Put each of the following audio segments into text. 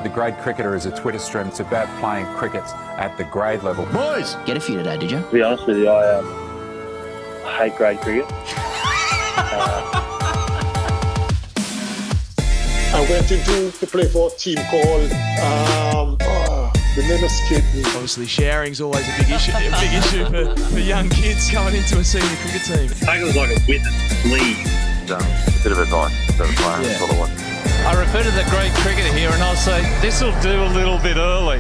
The Grade Cricketer is a Twitter stream. It's about playing cricket at the grade level. Boys! Get a few today, did you? To be honest with you, I hate grade cricket. I went into to play for a team called the name escaped me. Obviously, sharing's always a big issue for young kids coming into a senior cricket team. I think it was like a witness league. A bit of advice for the player. That's what I want. I refer to the great cricketer here and I'll say, this'll do a little bit early.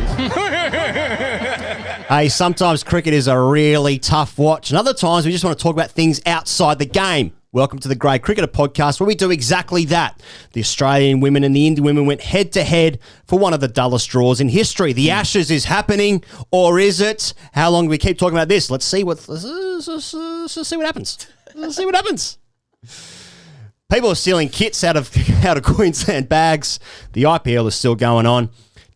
Hey, sometimes cricket is a really tough watch, and other times we just want to talk about things outside the game. Welcome to the Grade Cricketer podcast, where we do exactly that. The Australian women and the Indian women went head-to-head for one of the dullest draws in history. The Ashes is happening, or is it? How long do we keep talking about this? Let's see what happens. Let's see what happens. People are stealing kits out of Queensland bags. The IPL is still going on.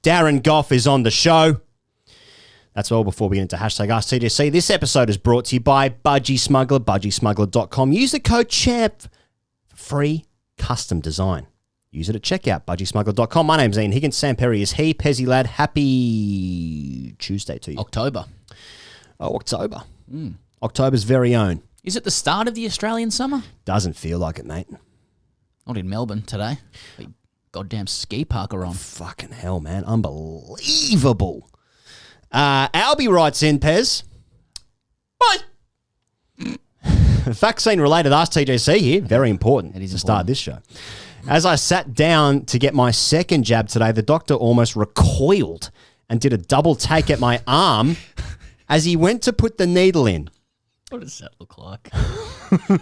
Darren Gough is on the show. That's all before we get into hashtag AskTGC. This episode is brought to you by Budgie Smuggler, budgiesmuggler.com. Use the code CHAMP for free custom design. Use it at checkout, budgiesmuggler.com. My name's Ian Higgins. Sam Perry is he. Pezzy lad, happy Tuesday to you. October. Oh, October. October's very own. Is it the start of the Australian summer? Doesn't feel like it, mate. Not in Melbourne today. Goddamn ski park are on. Fucking hell, man. Unbelievable. Albie writes in, Pez. Vaccine-related AskTGC here. Very important to start this show. As I sat down to get my second jab today, the doctor almost recoiled and did a double take at my arm as he went to put the needle in. What does that look like?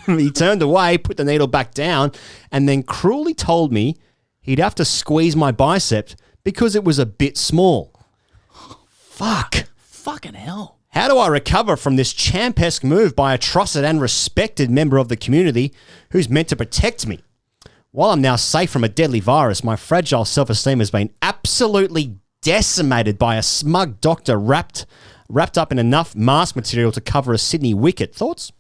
He turned away, put the needle back down, and then cruelly told me he'd have to squeeze my bicep because it was a bit small. Fuck. Fucking hell. How do I recover from this champesque move by a trusted and respected member of the community who's meant to protect me? While I'm now safe from a deadly virus, my fragile self-esteem has been absolutely decimated by a smug doctor wrapped up in enough mask material to cover a Sydney wicket. Thoughts?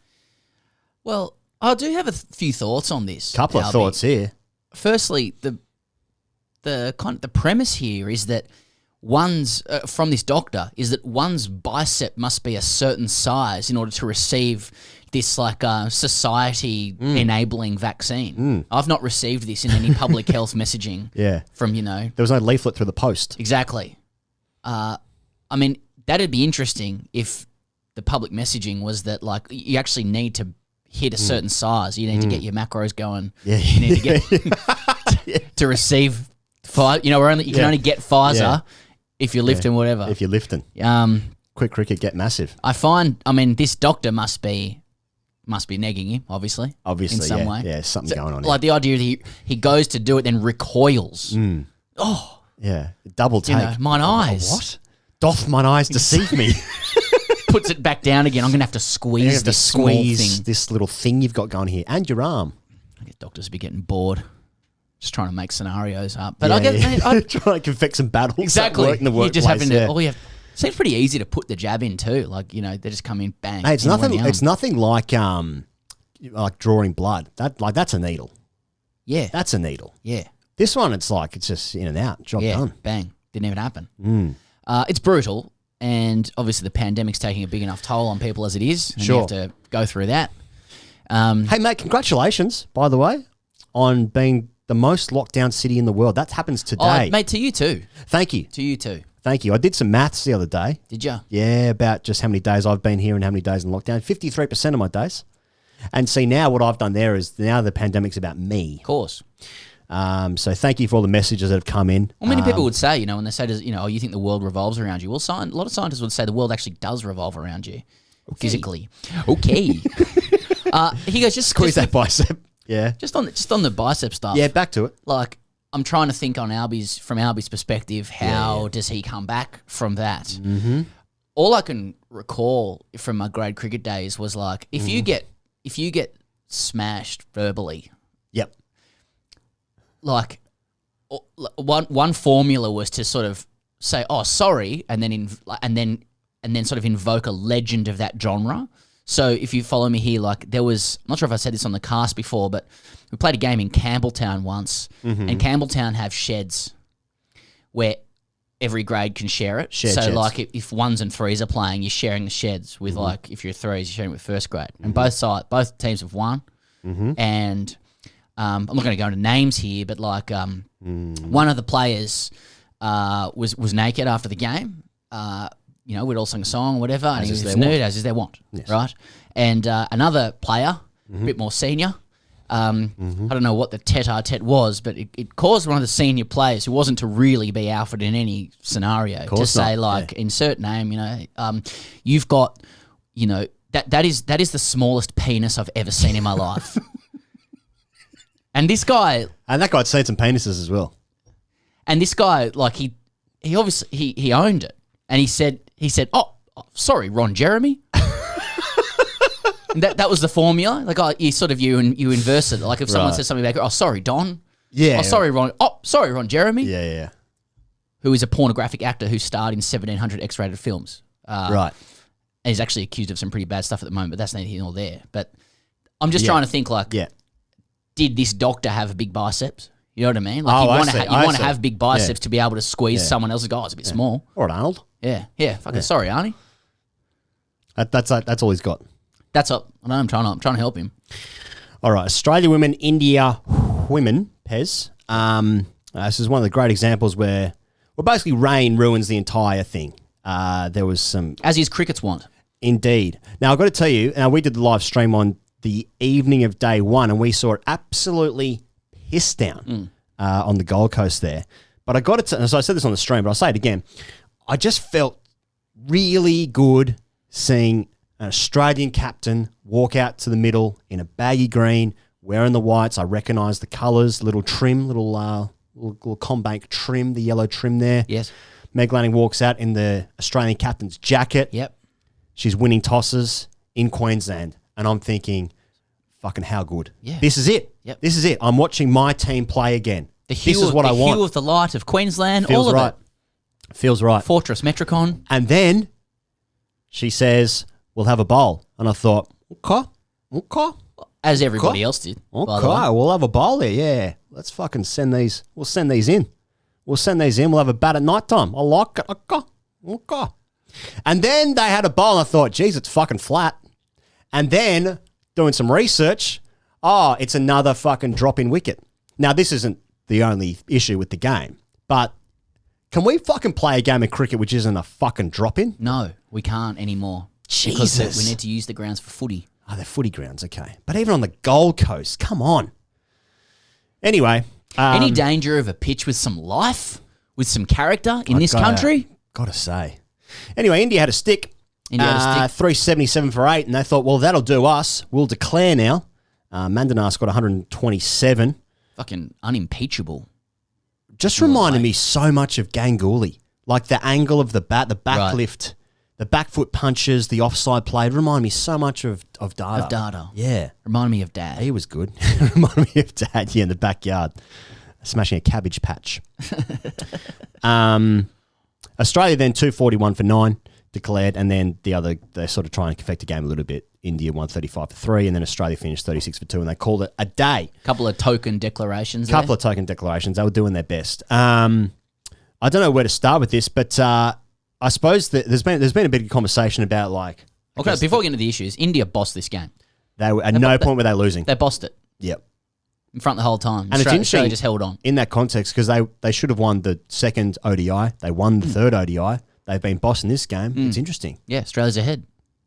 Well, I do have a few thoughts on this. Couple of thoughts here. Firstly, the premise here is that one's from this doctor is that one's bicep must be a certain size in order to receive this society enabling vaccine. I've not received this in any public health messaging. Yeah. From there was no leaflet through the post. Exactly. I mean, that'd be interesting if the public messaging was that you actually need to hit a certain size. You need to get your macros going. Yeah. You need to get to receive you can only get Pfizer if you're lifting whatever. If you're lifting. Quick cricket get massive. This doctor must be negging you, obviously. Obviously, in some way. Yeah, something going on. Like the idea that he goes to do it, then recoils. Oh. Yeah. Double take. Mine eyes. What? Doth mine eyes deceive me? Puts it back down again. I'm going to have to squeeze this little thing you've got going here. And your arm. I guess doctors be getting bored. Just trying to make scenarios up. But I trying to confect some battles. Exactly. In the workplace. You're just having to, seems pretty easy to put the jab in too. They just come in, bang. Hey, it's nothing like drawing blood. That's a needle. Yeah. That's a needle. Yeah. This one, it's just in and out. Job done. Bang. Didn't even happen. It's brutal. And obviously the pandemic's taking a big enough toll on people as it is. And you have to go through that. Hey, mate, congratulations, by the way, on being the most locked down city in the world. That happens today. Oh, mate, to you too. Thank you. To you too. Thank you. I did some maths the other day. Did you? Yeah, about just how many days I've been here and how many days in lockdown. 53% of my days. And see, now what I've done there is now the pandemic's about me. Of course. So thank you for all the messages that have come in. Well, many people would say, when they say, you think the world revolves around you. Well, a lot of scientists would say the world actually does revolve around you physically. Okay. He goes, just squeeze that bicep. Yeah. Just on the bicep stuff. Yeah, back to it. I'm trying to think from Albie's perspective, how does he come back from that? Mm-hmm. All I can recall from my grade cricket days was if you get smashed verbally. Yep. One formula was to sort of say, "Oh, sorry," and then sort of invoke a legend of that genre. So if you follow me here, there was, I'm not sure if I said this on the cast before, but we played a game in Campbelltown once, and Campbelltown have sheds where every grade can share it. Shared so sheds. like if 1s and 3s are playing, you're sharing the sheds with like if you're 3s, you're sharing with first grade. And both teams have won. And I'm not going to go into names here, but like one of the players was naked after the game. We'd all sung a song or whatever, and he was nude, as is their want, right? And another player, a bit more senior, I don't know what the tete-a-tete was, but it caused one of the senior players who wasn't to really be alpha in any scenario to say, insert name, you've got, that is the smallest penis I've ever seen in my life. And this guy... And that guy'd seen some penises as well. And this guy, like, he obviously, he owned it. And he said, oh, sorry, Ron Jeremy. And that was the formula. Like, you inverse it. Like, if someone says something back, oh, sorry, Don. Yeah. Oh, sorry, Ron. Oh, sorry, Ron Jeremy. Yeah. Who is a pornographic actor who starred in 1,700 X-rated films. Right. And he's actually accused of some pretty bad stuff at the moment, but that's neither here nor there. But I'm just trying to think, like, did this doctor have a big biceps? You know what I mean? Like, you want to have big biceps to be able to squeeze someone else's guy. It's a bit small. Or an Arnold. Yeah. Fucking sorry, Arnie. That's all he's got. That's up. I know. I'm trying to help him. All right, Australia women, India women, Pez. This is one of the great examples where basically rain ruins the entire thing. There was some... As his crickets want. Indeed. Now, I've got to tell you, we did the live stream on the evening of day one, and we saw it absolutely piss down on the Gold Coast there. But I got to... So I said this on the stream, but I'll say it again. I just felt really good seeing an Australian captain walk out to the middle in a baggy green, wearing the whites. I recognise the colours, little trim, little Combank trim, the yellow trim there. Yes. Meg Lanning walks out in the Australian captain's jacket. Yep. She's winning tosses in Queensland. And I'm thinking, fucking how good. Yeah. This is it. Yep. This is it. I'm watching my team play again. This is what I want. The hue of the light of Queensland, Feels all of right. it. Feels right. Fortress Metricon. And then she says, we'll have a bowl. And I thought, okay. As everybody else did. Okay, we'll have a bowl there, yeah. Let's fucking send these. We'll send these in. We'll have a bat at night time. I like it. Okay. And then they had a bowl and I thought, geez, it's fucking flat. And then doing some research, it's another fucking drop-in wicket. Now, this isn't the only issue with the game, but can we fucking play a game of cricket which isn't a fucking drop-in? No, we can't anymore. Jesus. Because we need to use the grounds for footy. Oh, they're footy grounds, okay. But even on the Gold Coast, come on. Anyway. Any danger of a pitch with some life, with some character in this country? Gotta say. Anyway, India had a stick. 377 for 8, and they thought, well, that'll do us. We'll declare now. Mandanas got 127. Fucking unimpeachable. Just reminded me so much of Ganguly. Like the angle of the bat, the back lift, the back foot punches, the offside play. It reminded me so much of Dada. Of Dada. Yeah. Reminded me of Dad. He was good. Reminded me of Dad, in the backyard. Smashing a cabbage patch. Australia then 241 for 9 declared, and then the other, they sort of try and affect the game a little bit. India 135 for 3, and then Australia finished 36 for 2, and they called it a day. Couple of token declarations. They were doing their best. I don't know where to start with this, but I suppose that there's been a bit of conversation about Okay, before we get into the issues, India bossed this game. They were at no point were they losing. They bossed it. Yep. In front the whole time. And it's interesting. Australia just held on. In that context, because they should have won the second ODI. They won the third ODI. They've been bossing this game. It's interesting. Yeah, Australia's ahead.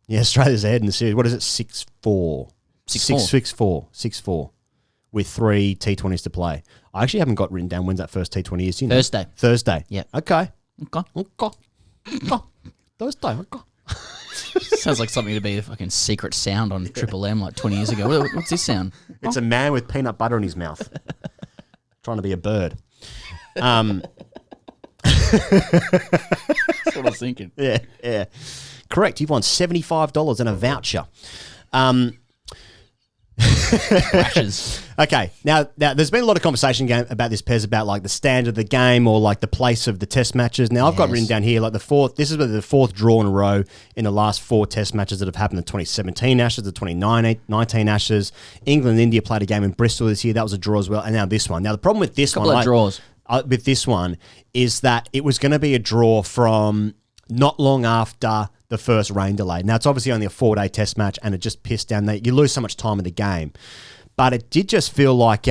Yeah, Australia's ahead in the series. What is it? 6-4. 6-4. With 3 T20s to play. I actually haven't got written down when's that first T20 is. Thursday. Yeah. Okay. Thursday. Okay. Sounds like something to be a fucking secret sound on Triple M like 20 years ago. What's this sound? It's a man with peanut butter in his mouth. Trying to be a bird. That's what I was thinking. Yeah. Correct. You've won $75 and a voucher. Rashes. Okay. Now, there's been a lot of conversation about this, Pez, about the standard of the game or the place of the test matches. Now, I've got written down here this is the fourth draw in a row in the last 4 test matches that have happened: the 2017 Ashes, the 2019 Ashes. England and India played a game in Bristol this year. That was a draw as well. And now this one. Now, the problem with this couple of draws. with this one is that it was going to be a draw from not long after the first rain delay. Now, it's obviously only a 4-day test match, and it just pissed down. You lose so much time in the game. But it did just feel like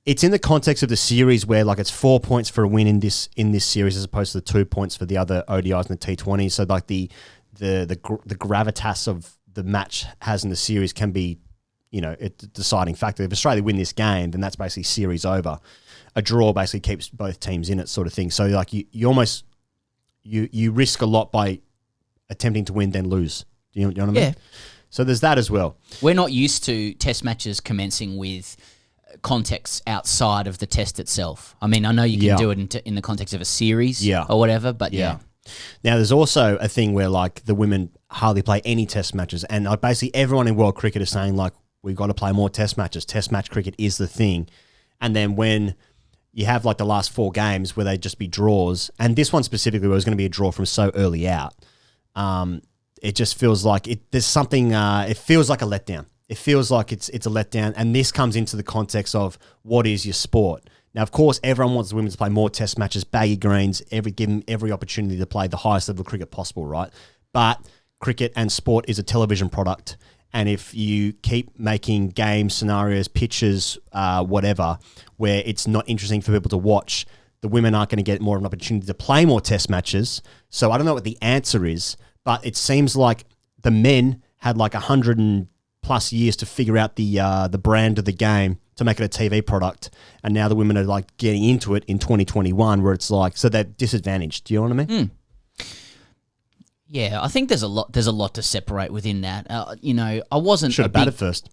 it's in the context of the series where like it's 4 points for a win in this series as opposed to the 2 points for the other ODIs and the T20. So like the gravitas of the match has in the series can be, a deciding factor. If Australia win this game, then that's basically series over. A draw basically keeps both teams in it, sort of thing. So like you almost you risk a lot by attempting to win then lose. Do you know what I mean? Yeah. So there's that as well. We're not used to test matches commencing with context outside of the test itself. I mean, I know you can do it in the context of a series or whatever, but yeah. Now, there's also a thing where like the women hardly play any test matches, and basically everyone in world cricket is saying like, we've got to play more test matches. Test match cricket is the thing. And then when you have like the last 4 games where they just be draws, and this one specifically where it was going to be a draw from so early out, it just feels like there's something, it feels like a letdown. It feels like it's a letdown, and this comes into the context of what is your sport. Now, of course, everyone wants the women to play more test matches, baggy greens, give them every opportunity to play the highest level of cricket possible, right? But cricket and sport is a television product, and if you keep making games, scenarios, pitches, whatever, where it's not interesting for people to watch, the women aren't going to get more of an opportunity to play more test matches. So I don't know what the answer is, but it seems like the men had like 100+ years to figure out the brand of the game to make it a TV product, and now the women are like getting into it in 2021, where it's like, so they're disadvantaged. Do you know what I mean? Yeah, I think there's a lot to separate within that. I wasn't should have batted first.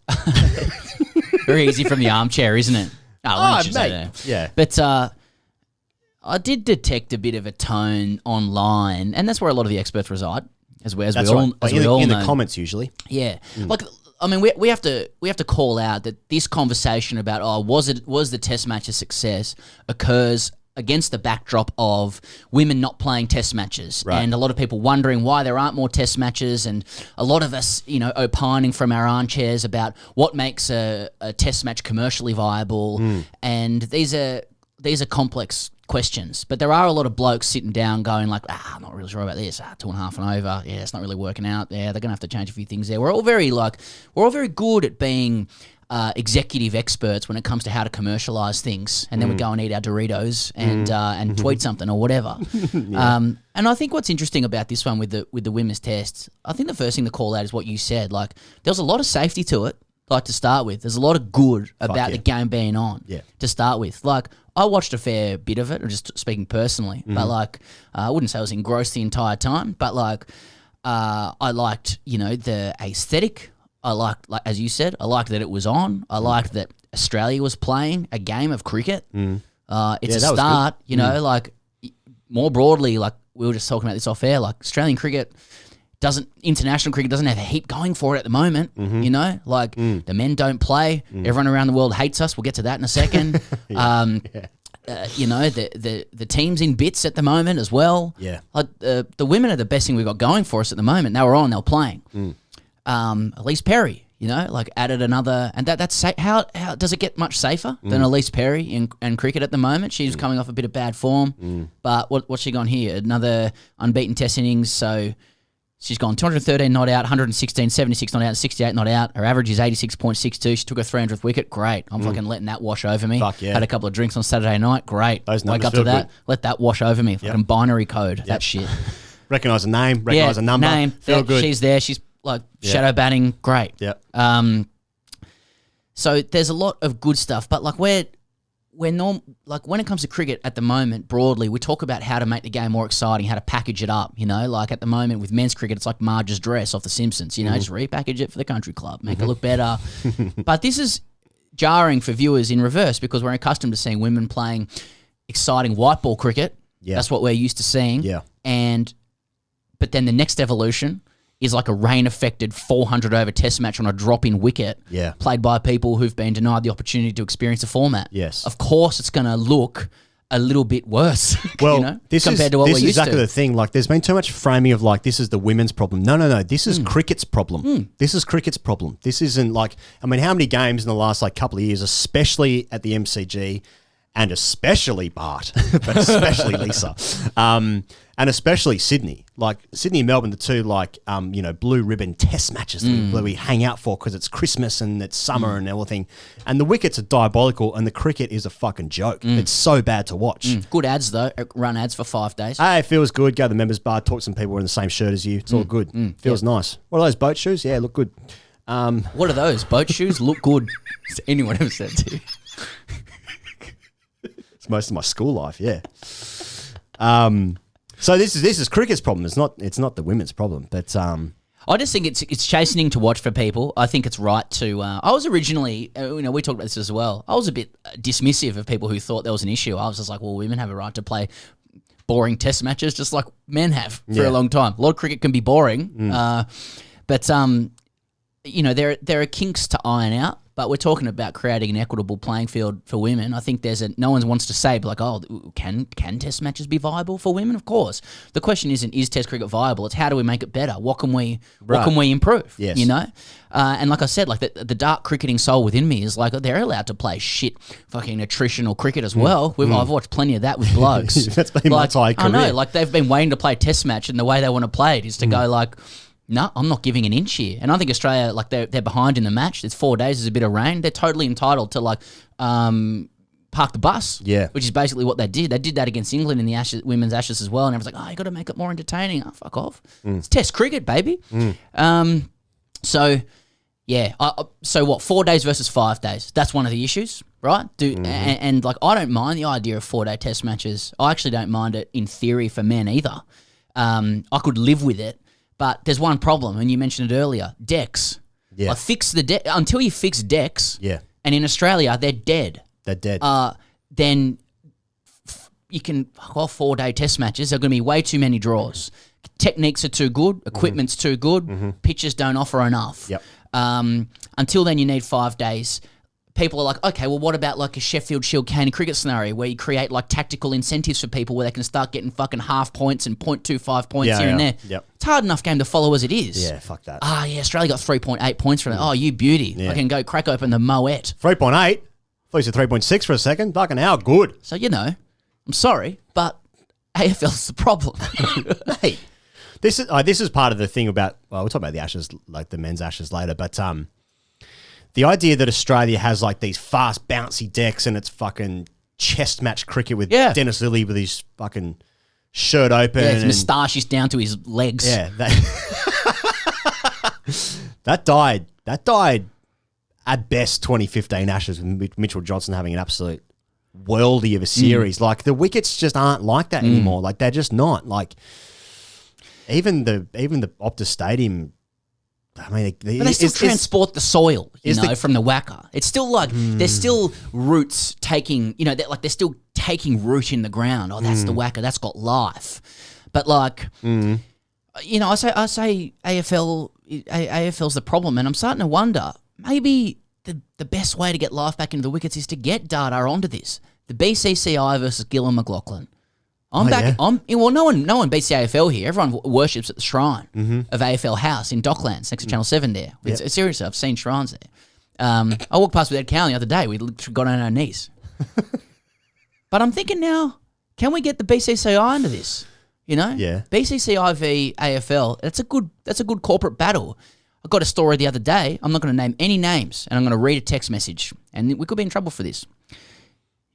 Very easy from the armchair, isn't it? Mate. Yeah, but I did detect a bit of a tone online, and that's where a lot of the experts reside, as we all know. In the comments usually. Yeah, like I mean, we have to call out that this conversation about was the test match a success occurs against the backdrop of women not playing test matches, and a lot of people wondering why there aren't more test matches, and a lot of us, opining from our armchairs about what makes a test match commercially viable, and these are complex questions. But there are a lot of blokes sitting down going like, I'm not really sure about this. 2.5 and over. Yeah, it's not really working out. Yeah, they're going to have to change a few things there. We're all very good at being executive experts when it comes to how to commercialize things, and then we go and eat our Doritos and tweet something or whatever. And I think what's interesting about this one with the women's tests, I think the first thing to call out is what you said. Like, there's a lot of safety to it. Like, to start with, there's a lot of good about the game being on. Yeah. To start with, like, I watched a fair bit of it, just speaking personally, but like, I wouldn't say I was engrossed the entire time, but like, I liked, the aesthetic. I liked, like as you said, I liked that it was on. I liked that Australia was playing a game of cricket. It's a start, like more broadly, like we were just talking about this off air, like Australian cricket international cricket doesn't have a heap going for it at the moment, the men don't play. Everyone around the world hates us. We'll get to that in a second. The team's in bits at the moment as well. Yeah. The women are the best thing we've got going for us at the moment. They were on, they were playing. Elise Perry, added another, and that's how does it get much safer than Elise Perry in cricket at the moment? She's coming off a bit of bad form, but what's she gone here? Another unbeaten test innings, so she's gone 213 not out, 116, 76 not out, 68 not out. Her average is 86.62. She took her 300th wicket. Great. I'm fucking letting that wash over me. Fuck yeah. Had a couple of drinks on Saturday night. Great. Wake up to that. Good. Let that wash over me. Fucking binary code. That shit. Recognise a name. Recognise a number. Name. Feel good. She's there. She's like shadow batting. Great. Yeah. So there's a lot of good stuff, but like when it comes to cricket at the moment, broadly, we talk about how to make the game more exciting, how to package it up, like at the moment with men's cricket, it's like Marge's dress off The Simpsons, just repackage it for the country club, make it look better. But this is jarring for viewers in reverse because we're accustomed to seeing women playing exciting white ball cricket. Yeah. That's what we're used to seeing. Yeah. But then the next evolution is like a rain-affected 400 over test match on a drop-in wicket played by people who've been denied the opportunity to experience the format. Yes. Of course it's going to look a little bit worse compared to what we're used to. This is exactly the thing. Like, there's been too much framing of like, this is the women's problem. No. This is cricket's problem. This is cricket's problem. This isn't like, I mean, how many games in the last like couple of years, especially at the MCG, and especially Bart, but especially Lisa, and especially Sydney. Like Sydney and Melbourne, the two blue ribbon test matches that we hang out for because it's Christmas and it's summer and everything. And the wickets are diabolical and the cricket is a fucking joke. It's so bad to watch. Good ads though. Run ads for 5 days. Hey, it feels good. Go to the members bar, talk to some people wearing the same shirt as you. It's all good. Feels nice. What are those boat shoes? Yeah, look good. What are those? Boat shoes look good. Has anyone ever said to you? It's most of my school life, yeah. So this is cricket's problem. It's not the women's problem, but I just think it's chastening to watch for people. I think it's right to. I was originally, we talked about this as well. I was a bit dismissive of people who thought there was an issue. I was just like, well, women have a right to play boring test matches just like men have for a long time. A lot of cricket can be boring, but there are kinks to iron out. But we're talking about creating an equitable playing field for women. I think no one wants to say, but can test matches be viable for women? Of course. The question isn't, is test cricket viable? It's how do we make it better? What can we improve? Yes. And like I said, like the dark cricketing soul within me is like, they're allowed to play shit fucking attritional cricket as well. I've watched plenty of that with blokes. That's been my entire career. I know, like they've been waiting to play a test match and the way they want to play it is to go like, no, I'm not giving an inch here. And I think Australia, like they're behind in the match. It's 4 days, there's a bit of rain. They're totally entitled to park the bus. Yeah. Which is basically what they did. They did that against England in the women's Ashes as well. And everyone's like, oh, you got to make it more entertaining. Oh, fuck off. It's test cricket, baby. So 4 days versus 5 days. That's one of the issues, right? And I don't mind the idea of 4 day test matches. I actually don't mind it in theory for men either. I could live with it. But there's one problem, and you mentioned it earlier, decks. Yeah. Fix the deck until you fix decks. Yeah. And in Australia, they're dead. They're dead. Then you can 4 day test matches. There are going to be way too many draws. Techniques are too good. Equipment's too good. Pitches don't offer enough. Yep. Until then, you need 5 days. People are like, okay, well, what about like a Sheffield Shield Cane cricket scenario where you create like tactical incentives for people where they can start getting fucking half points and 0.25 points here and there. Yep. It's a hard enough game to follow as it is. Yeah, fuck that. Australia got 3.8 points from that. Oh, you beauty. Yeah. I can go crack open the Moet. 3.8? I thought you said 3.6 for a second. Fucking how good. So, I'm sorry, but AFL's the problem. Hey, this is part of the thing about, well, we'll talk about the Ashes, like the men's Ashes later, but the idea that Australia has like these fast, bouncy decks and it's fucking chest match cricket with Dennis Lilly with his fucking shirt open. Yeah, his moustache is down to his legs. Yeah. That died at best 2015 Ashes with Mitchell Johnson having an absolute worldie of a series. Like the wickets just aren't like that anymore. Like they're just not. Like even the Optus Stadium, I mean, but they still transport the soil, from the whacker. It's still like there's still roots taking, they're still taking root in the ground. Oh, that's the whacker. That's got life. But I say AFL's the problem, and I'm starting to wonder maybe the best way to get life back into the wickets is to get data onto this. The BCCI versus Gillon McLaughlin. No one beats the AFL here. Everyone worships at the shrine of AFL House in Docklands next to Channel 7 there. It's, seriously, I've seen shrines there. I walked past with Ed Cowan the other day. We got on our knees. But I'm thinking now, can we get the BCCI into this? Yeah. BCCI v AFL, that's a good corporate battle. I got a story the other day. I'm not going to name any names, and I'm going to read a text message. And we could be in trouble for this.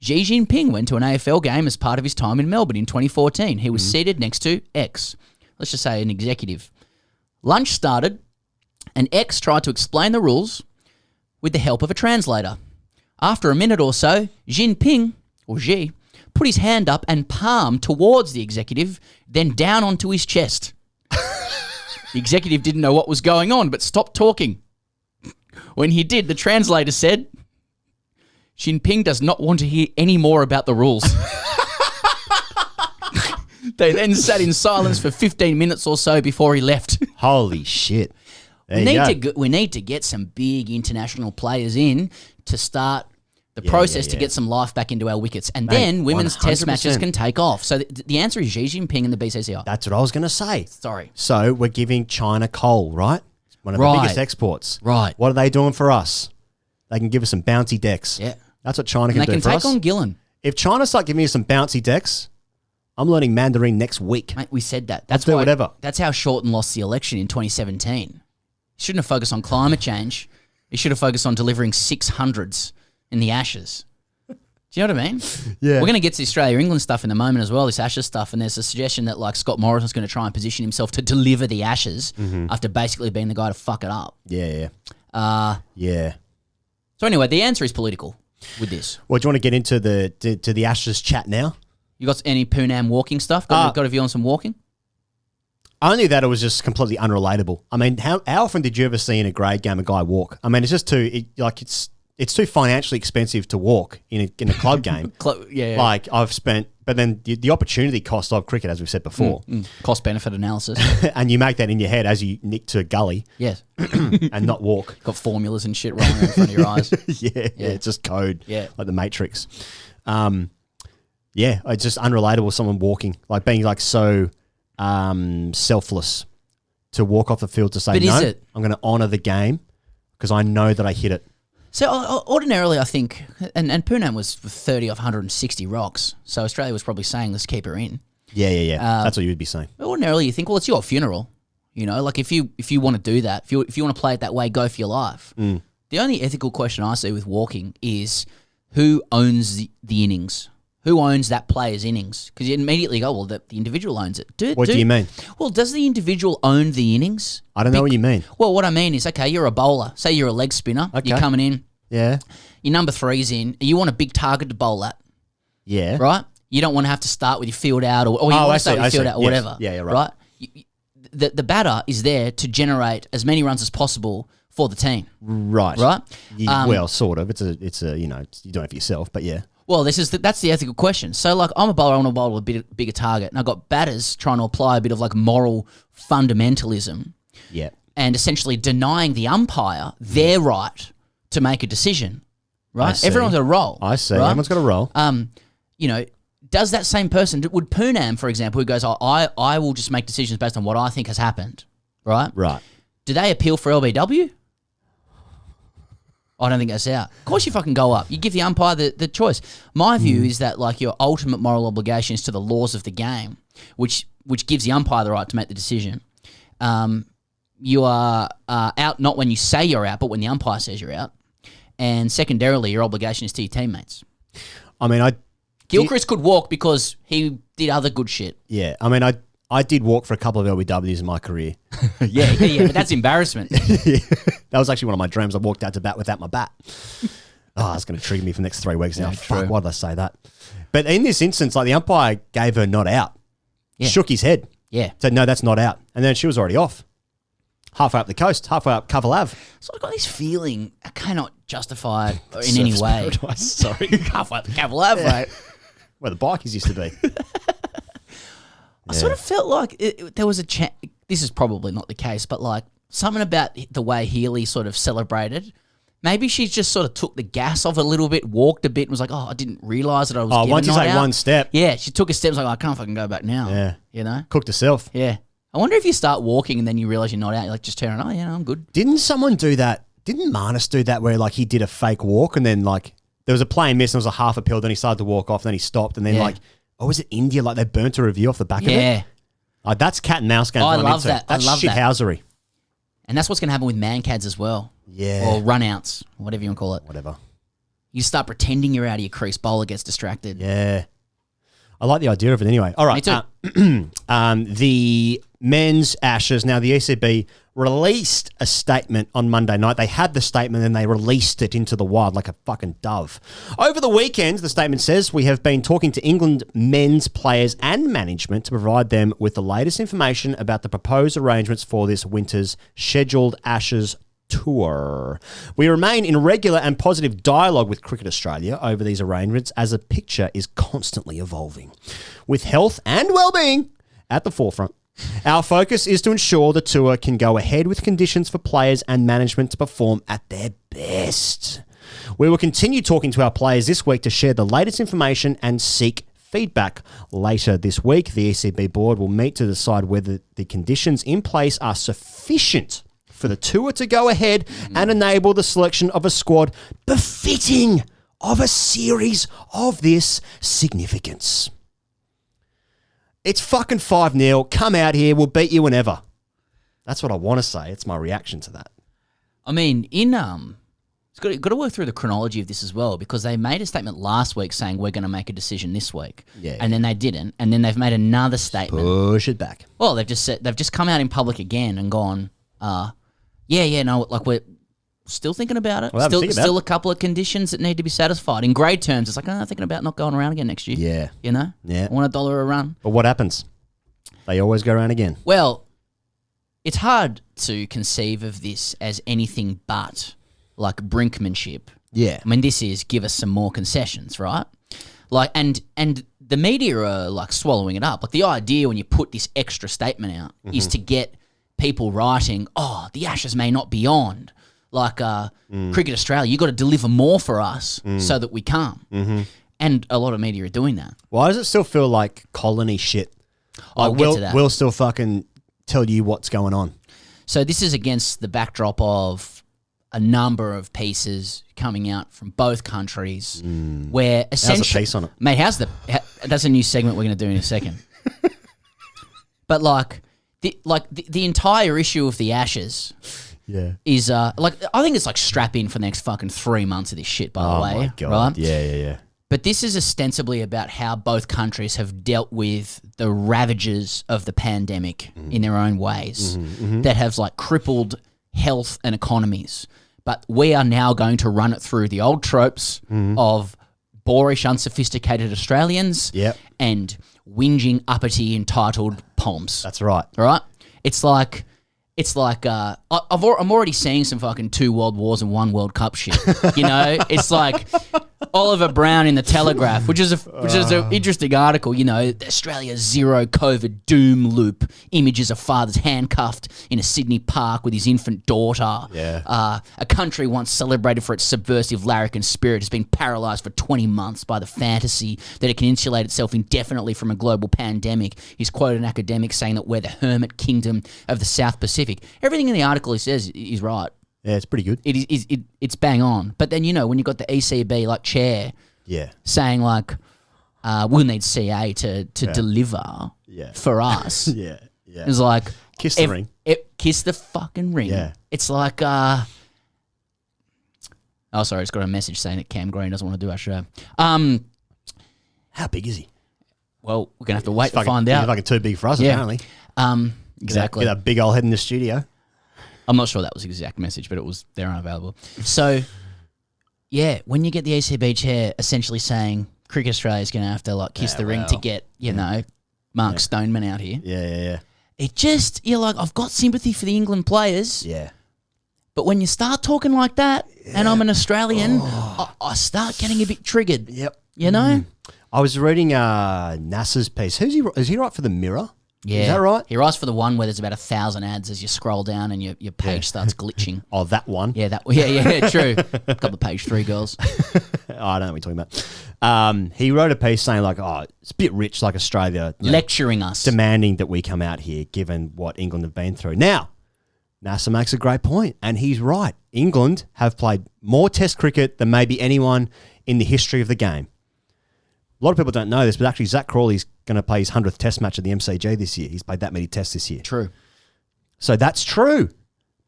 Xi Jinping went to an AFL game as part of his time in Melbourne in 2014. He was seated next to X, let's just say an executive. Lunch started, and X tried to explain the rules with the help of a translator. After a minute or so, Xi put his hand up and palm towards the executive, then down onto his chest. The executive didn't know what was going on, but stopped talking. When he did, the translator said, Jinping does not want to hear any more about the rules. They then sat in silence for 15 minutes or so before he left. Holy shit. We need to get some big international players in to start the process to get some life back into our wickets. And then women's 100%. Test matches can take off. So the answer is Xi Jinping and the BCCI. That's what I was going to say. Sorry. So we're giving China coal, right? One of the biggest exports. Right. What are they doing for us? They can give us some bouncy decks. Yeah. That's what China can do for us. And they can take on Gillon. If China start giving me some bouncy decks, I'm learning Mandarin next week. Mate, we said that. Let's do whatever. That's how Shorten lost the election in 2017. He shouldn't have focused on climate change. He should have focused on delivering 600s in the Ashes. Do you know what I mean? Yeah. We're going to get to the Australia-England stuff in a moment as well, this Ashes stuff, and there's a suggestion that like Scott Morrison's going to try and position himself to deliver the Ashes after basically being the guy to fuck it up. Yeah. So anyway, the answer is political with this. Well, do you want to get into the Ashes chat now? You got any Poonam walking stuff? Got a view on some walking? Only that it was just completely unrelatable. I mean, how often did you ever see in a grade game a guy walk? I mean, it's just it's too financially expensive to walk in a club game. Yeah. Like but then the opportunity cost of cricket, as we've said before, Cost benefit analysis. and you make that in your head as you nick to a gully Yes. and not walk. Got formulas and shit rolling in front of your eyes. Yeah, it's just code. Yeah. Like the Matrix. Yeah, it's just unrelatable. Someone walking, like being like so selfless to walk off the field to say, But no, is it? I'm going to honour the game because I know that I hit it. So ordinarily, I think, and Poonam was 30 off 160 rocks, so Australia was probably saying, let's keep her in. Yeah. That's what you would be saying. Ordinarily, you think, well, it's your funeral. You know, like if you want to do that, if you want to play it that way, go for your life. The only ethical question I see with walking is who owns the innings? Who owns that player's innings? Because you immediately go, well, the individual owns it. What do you mean? Well, does the individual own the innings? I don't know what you mean. Well, what I mean is, okay, you're a bowler. Say you're a leg spinner. Okay. You're coming in. Yeah. Your number 3's in. You want a big target to bowl at, Yeah. right? You don't want to have to start with your field out or you want to start with your field out or whatever. Yeah, right. The batter is there to generate as many runs as possible for the team. Right. Right? Well, sort of. It's a you don't it for yourself, but yeah. Well, that's the ethical question. So, like, I'm a bowler, I want to bowl with a bigger target, and I've got batters trying to apply a bit of, like, moral fundamentalism Yeah. and essentially denying the umpire their right to make a decision, right? see. Everyone's got a role. I see. Right? Everyone's got a role. You know, does that same person, would Poonam, for example, who goes, I will just make decisions based on what I think has happened, right? Right. Do they appeal for LBW? I don't think that's out. Of course you fucking go up. You give the umpire the choice. My view is that like your ultimate moral obligation is to the laws of the game, which gives the umpire the right to make the decision. You are out not when you say you're out, but when the umpire says you're out. And secondarily, your obligation is to your teammates. I mean, Gilchrist could walk because he did other good shit. Yeah. I mean, I did walk for a couple of LBWs in my career. Yeah, but that's embarrassment. That was actually one of my dreams. I walked out to bat without my bat. Oh, that's going to trigger me for the next 3 weeks now. Yeah, Fuck, true. why did I say that? But in this instance, like the umpire gave her not out. Yeah. Shook his head. Yeah. Said, no, that's not out. And then she was already off. Halfway up the coast, halfway up Cover Ave. So I've got this feeling I cannot justify it in any way. Sorry. Halfway up the Capital Ave, mate. Where the bikies used to be. I sort of felt like there was a chance. This is probably not the case, but like something about the way Healy sort of celebrated. Maybe she just sort of took the gas off a little bit, walked a bit, and was like, "Oh, I didn't realize that I was." Oh, given once you night take out." one step. Yeah, she took a step. Was like, "I can't fucking go back now." Yeah. you know. Cooked herself. Yeah, I wonder if you start walking and then you realize you're not out. You like just turn on. Oh, yeah, no, I'm good. Didn't someone do that? Didn't Marnus do that where like he did a fake walk and then like there was a play and miss and it was a half a pill, then he started to walk off, then he stopped and then like, oh, was it India? Like they burnt a review off the back of it? Yeah. Like that's cat and mouse games. I I'm love into. that. I That's love that. shithousery. And that's what's going to happen with mancads as well. Yeah. Or run-outs, whatever you want to call it. Whatever. You start pretending you're out of your crease, bowler gets distracted. Yeah. I like the idea of it anyway. All right. Me too. The men's Ashes. Now, the ECB released a statement on Monday night. They had the statement and they released it into the wild like a fucking dove. Over the weekend, the statement says, we have been talking to England men's players and management to provide them with the latest information about the proposed arrangements for this winter's scheduled Ashes tour. We remain in regular and positive dialogue with Cricket Australia over these arrangements as the picture is constantly evolving. With health and well-being at the forefront, our focus is to ensure the tour can go ahead with conditions for players and management to perform at their best. We will continue talking to our players this week to share the latest information and seek feedback. Later this week, the ECB board will meet to decide whether the conditions in place are sufficient for the tour to go ahead and enable the selection of a squad befitting of a series of this significance. It's fucking 5-0. Come out here. We'll beat you whenever. That's what I want to say. It's my reaction to that. I mean, it's got to work through the chronology of this as well, because they made a statement last week saying we're going to make a decision this week, and then they didn't, and then they've made another statement. Push it back. Well, they've just come out in public again and gone, we're still thinking about it. Well, still a couple of conditions that need to be satisfied. In grade terms, it's like, thinking about not going around again next year. Yeah. You know? Yeah. I want $1 a run. But what happens? They always go around again. Well, it's hard to conceive of this as anything but like brinkmanship. Yeah. I mean, this is give us some more concessions, right? Like, and the media are like swallowing it up. Like, the idea when you put this extra statement out is to get people writing, the Ashes may not be on. Like, Cricket Australia, you got to deliver more for us so that we come. And a lot of media are doing that. Why does it still feel like colony shit? I'll get to that. We'll still fucking tell you what's going on. So this is against the backdrop of a number of pieces coming out from both countries where essentially... How's the piece on it? Mate, that's a new segment we're going to do in a second. But the entire issue of the Ashes is I think it's like strap in for the next fucking 3 months of this shit, by the way. Oh my God. Right? Yeah. But this is ostensibly about how both countries have dealt with the ravages of the pandemic in their own ways that have like crippled health and economies. But we are now going to run it through the old tropes of boorish, unsophisticated Australians and whinging, uppity, entitled Poms. That's right. All right? It's like I'm already seeing some fucking 2 world wars and 1 World Cup shit. You know, it's like Oliver Brown in the Telegraph, which is an interesting article. You know, Australia's zero COVID doom loop. Images of fathers handcuffed in a Sydney park with his infant daughter. Yeah. A country once celebrated for its subversive larrikin spirit has been paralysed for 20 months by the fantasy that it can insulate itself indefinitely from a global pandemic. He's quoted an academic saying that we're the hermit kingdom of the South Pacific. Everything in the article he says is right. Yeah, it's pretty good. It's bang on. But then, you know, when you've got the ECB like chair saying like, we'll need CA to deliver for us. It's like... Kiss the ring. Kiss the fucking ring. Yeah. It's like... Oh, sorry, it's got a message saying that Cam Green doesn't want to do our show. How big is he? Well, we're going to have to wait to find out. He's fucking too big for us, apparently. Exactly. Get a big old head in the studio. I'm not sure that was the exact message, but they're unavailable. So, yeah, when you get the ECB chair essentially saying Cricket Australia is going to have to like kiss the ring to get, Mark Stoneman out here. Yeah. It just, you're like, I've got sympathy for the England players. Yeah. But when you start talking like that, and I'm an Australian, I start getting a bit triggered. Yep. You know? I was reading NASA's piece. Is he right for the Mirror? Yeah. Is that right? He writes for the one where there's about 1,000 ads as you scroll down and your page starts glitching. Oh, that one? Yeah, true. A couple of page 3 girls. I don't know what you're talking about. He wrote a piece saying like, it's a bit rich like Australia. Lecturing us. Demanding that we come out here given what England have been through. Now, NASA makes a great point, and he's right. England have played more Test cricket than maybe anyone in the history of the game. A lot of people don't know this, but actually Zach Crawley's going to play his 100th Test match at the MCG this year. He's played that many Tests this year. True. So that's true.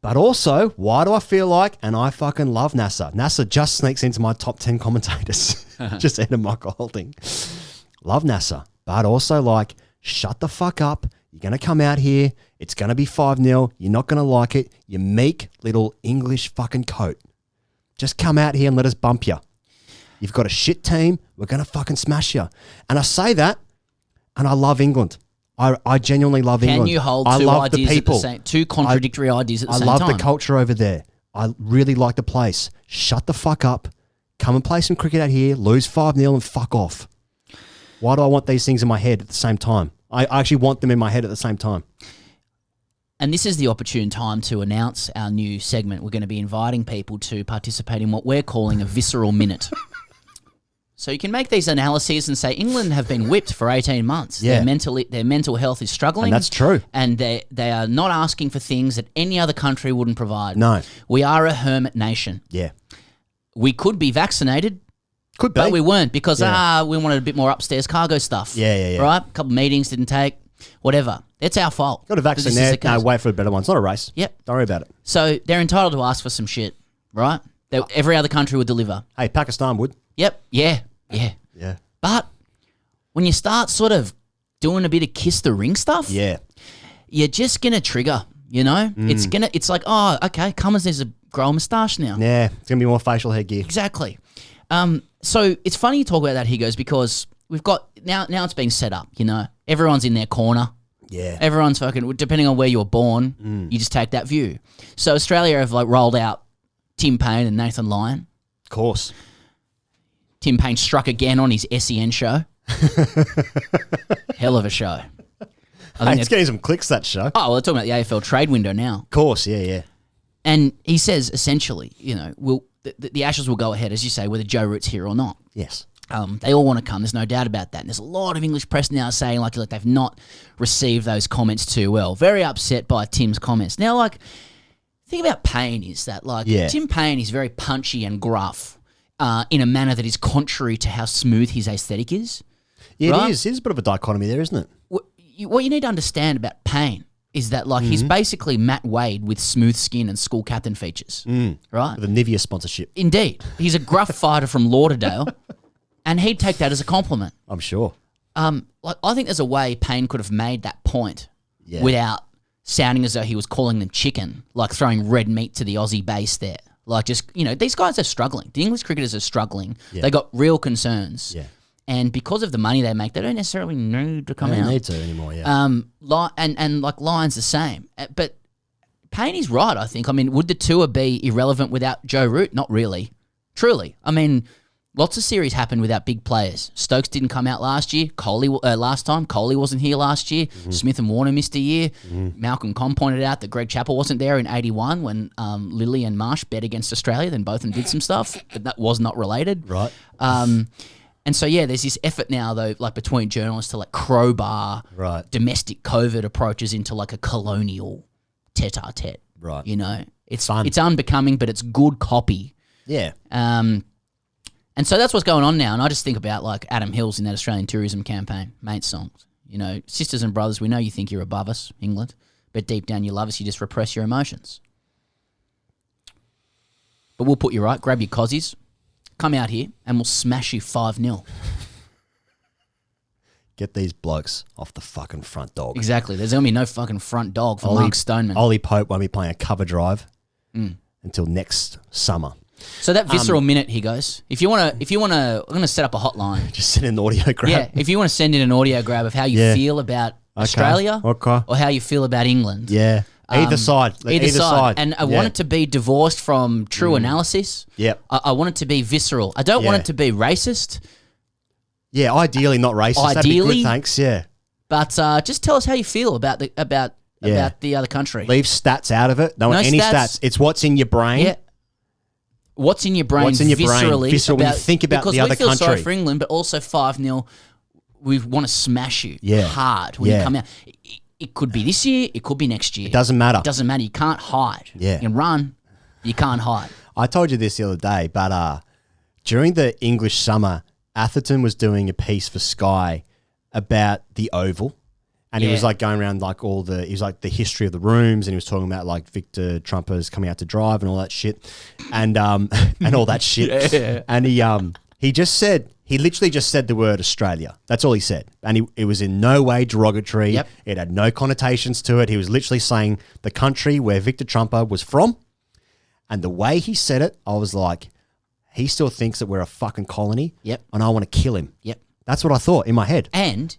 But also, why do I feel like, and I fucking love NASA. NASA just sneaks into my top 10 commentators. Just ahead of Michael Holding. Love NASA. But also like, shut the fuck up. You're going to come out here. It's going to be 5-0. You're not going to like it. You meek little English fucking coat. Just come out here and let us bump you. You've got a shit team. We're going to fucking smash you. And I say that, and I love England. I genuinely love England. Can you hold I two love ideas the people. at the same, two contradictory ideas at the same time? I love the culture over there. I really like the place. Shut the fuck up. Come and play some cricket out here. Lose 5-0 and fuck off. Why do I want these things in my head at the same time? I actually want them in my head at the same time. And this is the opportune time to announce our new segment. We're going to be inviting people to participate in what we're calling a visceral minute. So you can make these analyses and say England have been whipped for 18 months. Yeah. Their mental health is struggling. And that's true. And they are not asking for things that any other country wouldn't provide. No. We are a hermit nation. Yeah. We could be vaccinated Could be. But we weren't because Yeah. we wanted a bit more upstairs cargo stuff. Yeah. Right? A couple of meetings didn't take. Whatever. It's our fault. Got a vaccine This is there. the case. No, wait for a better one. It's not a race. Yep. Don't worry about it. So they're entitled to ask for some shit, right? That every other country would deliver. Hey, Pakistan would. Yep. Yeah. Yeah. But when you start sort of doing a bit of kiss the ring stuff, Yeah. you're just gonna trigger. You know, it's like, oh, okay, Cummins needs to grow a moustache now. Yeah. It's going to be more facial headgear. Exactly. So it's funny you talk about that, Higgos, because we've got now it's being set up. You know, everyone's in their corner. Yeah. Everyone's fucking, depending on where you were born, you just take that view. So Australia have like rolled out Tim Payne and Nathan Lyon. Of course. Tim Payne struck again on his SEN show. Hell of a show. Hey, it's getting some clicks, that show. Oh, well, they're talking about the AFL trade window now. Of course, yeah. And he says, essentially, you know, the Ashes will go ahead, as you say, whether Joe Root's here or not. Yes. They all want to come. There's no doubt about that. And there's a lot of English press now saying like they've not received those comments too well. Very upset by Tim's comments. Now, like, the thing about Payne is that, like, Tim Payne is very punchy and gruff in a manner that is contrary to how smooth his aesthetic is. Yeah, right? it is. There's a bit of a dichotomy there, isn't it? What you need to understand about Payne is that, like, he's basically Matt Wade with smooth skin and school captain features, right? With a Nivea sponsorship. Indeed. He's a gruff fighter from Lauderdale, and he'd take that as a compliment. I'm sure. Like, I think there's a way Payne could have made that point without sounding as though he was calling them chicken, like throwing red meat to the Aussie base there. Like, just, you know, these guys are struggling. The English cricketers are struggling. Yeah. They got real concerns. Yeah. And because of the money they make, they don't necessarily need to come They don't out. need to anymore, yeah. And like Lyon's the same. But Payne is right, I think. I mean, would the tour be irrelevant without Joe Root? Not really. Truly. I mean, lots of series happened without big players. Stokes didn't come out last year. Last time. Coley wasn't here last year. Smith and Warner missed a year. Malcolm Conn pointed out that Greg Chappell wasn't there in 81 when Lilly and Marsh bet against Australia. Then both of them did some stuff, but that was not related. Right. And so, yeah, there's this effort now, though, like between journalists to like crowbar domestic COVID approaches into like a colonial tete-a-tete. Right. You know, it's Fun. it's unbecoming, but it's good copy. Yeah. And so that's what's going on now. And I just think about like Adam Hills in that Australian tourism campaign, mate songs. You know, sisters and brothers, we know you think you're above us, England, but deep down you love us, you just repress your emotions. But we'll put you right, grab your cozies, come out here, and we'll smash you 5-0. Get these blokes off the fucking front dog. Exactly. There's going to be no fucking front dog for Mark Stoneman. Ollie Pope won't be playing a cover drive until next summer. So that visceral minute, he goes. If you want to, I'm going to set up a hotline. Just send in an audio grab. Yeah, if you want to send in an audio grab of how you feel about Australia or how you feel about England. Yeah. Either side. Either side. And I want it to be divorced from true analysis. Yep. I want it to be visceral. I don't want it to be racist. Yeah, ideally not racist. That'd be Ideally. good, thanks. Yeah. But just tell us how you feel about the other country. Leave stats out of it. No any stats. It's what's in your brain. Yeah. What's in your brain? What's in your brain? Viscerally Visceral when you think about the other Because we feel sorry country. for England, but also 5-0. We want to smash you hard when you come out. It could be this year. It could be next year. It doesn't matter. It doesn't matter. You can't hide. Yeah. You can run. You can't hide. I told you this the other day, but during the English summer, Atherton was doing a piece for Sky about the Oval. And he was like going around like he was like the history of the rooms, and he was talking about like Victor Trumpers coming out to drive and all that shit. And and all that shit. Yeah. And he literally just said the word Australia. That's all he said. And it was in no way derogatory. Yep. It had no connotations to it. He was literally saying the country where Victor Trumper was from. And the way he said it, I was like, he still thinks that we're a fucking colony. Yep. And I want to kill him. Yep. That's what I thought in my head. And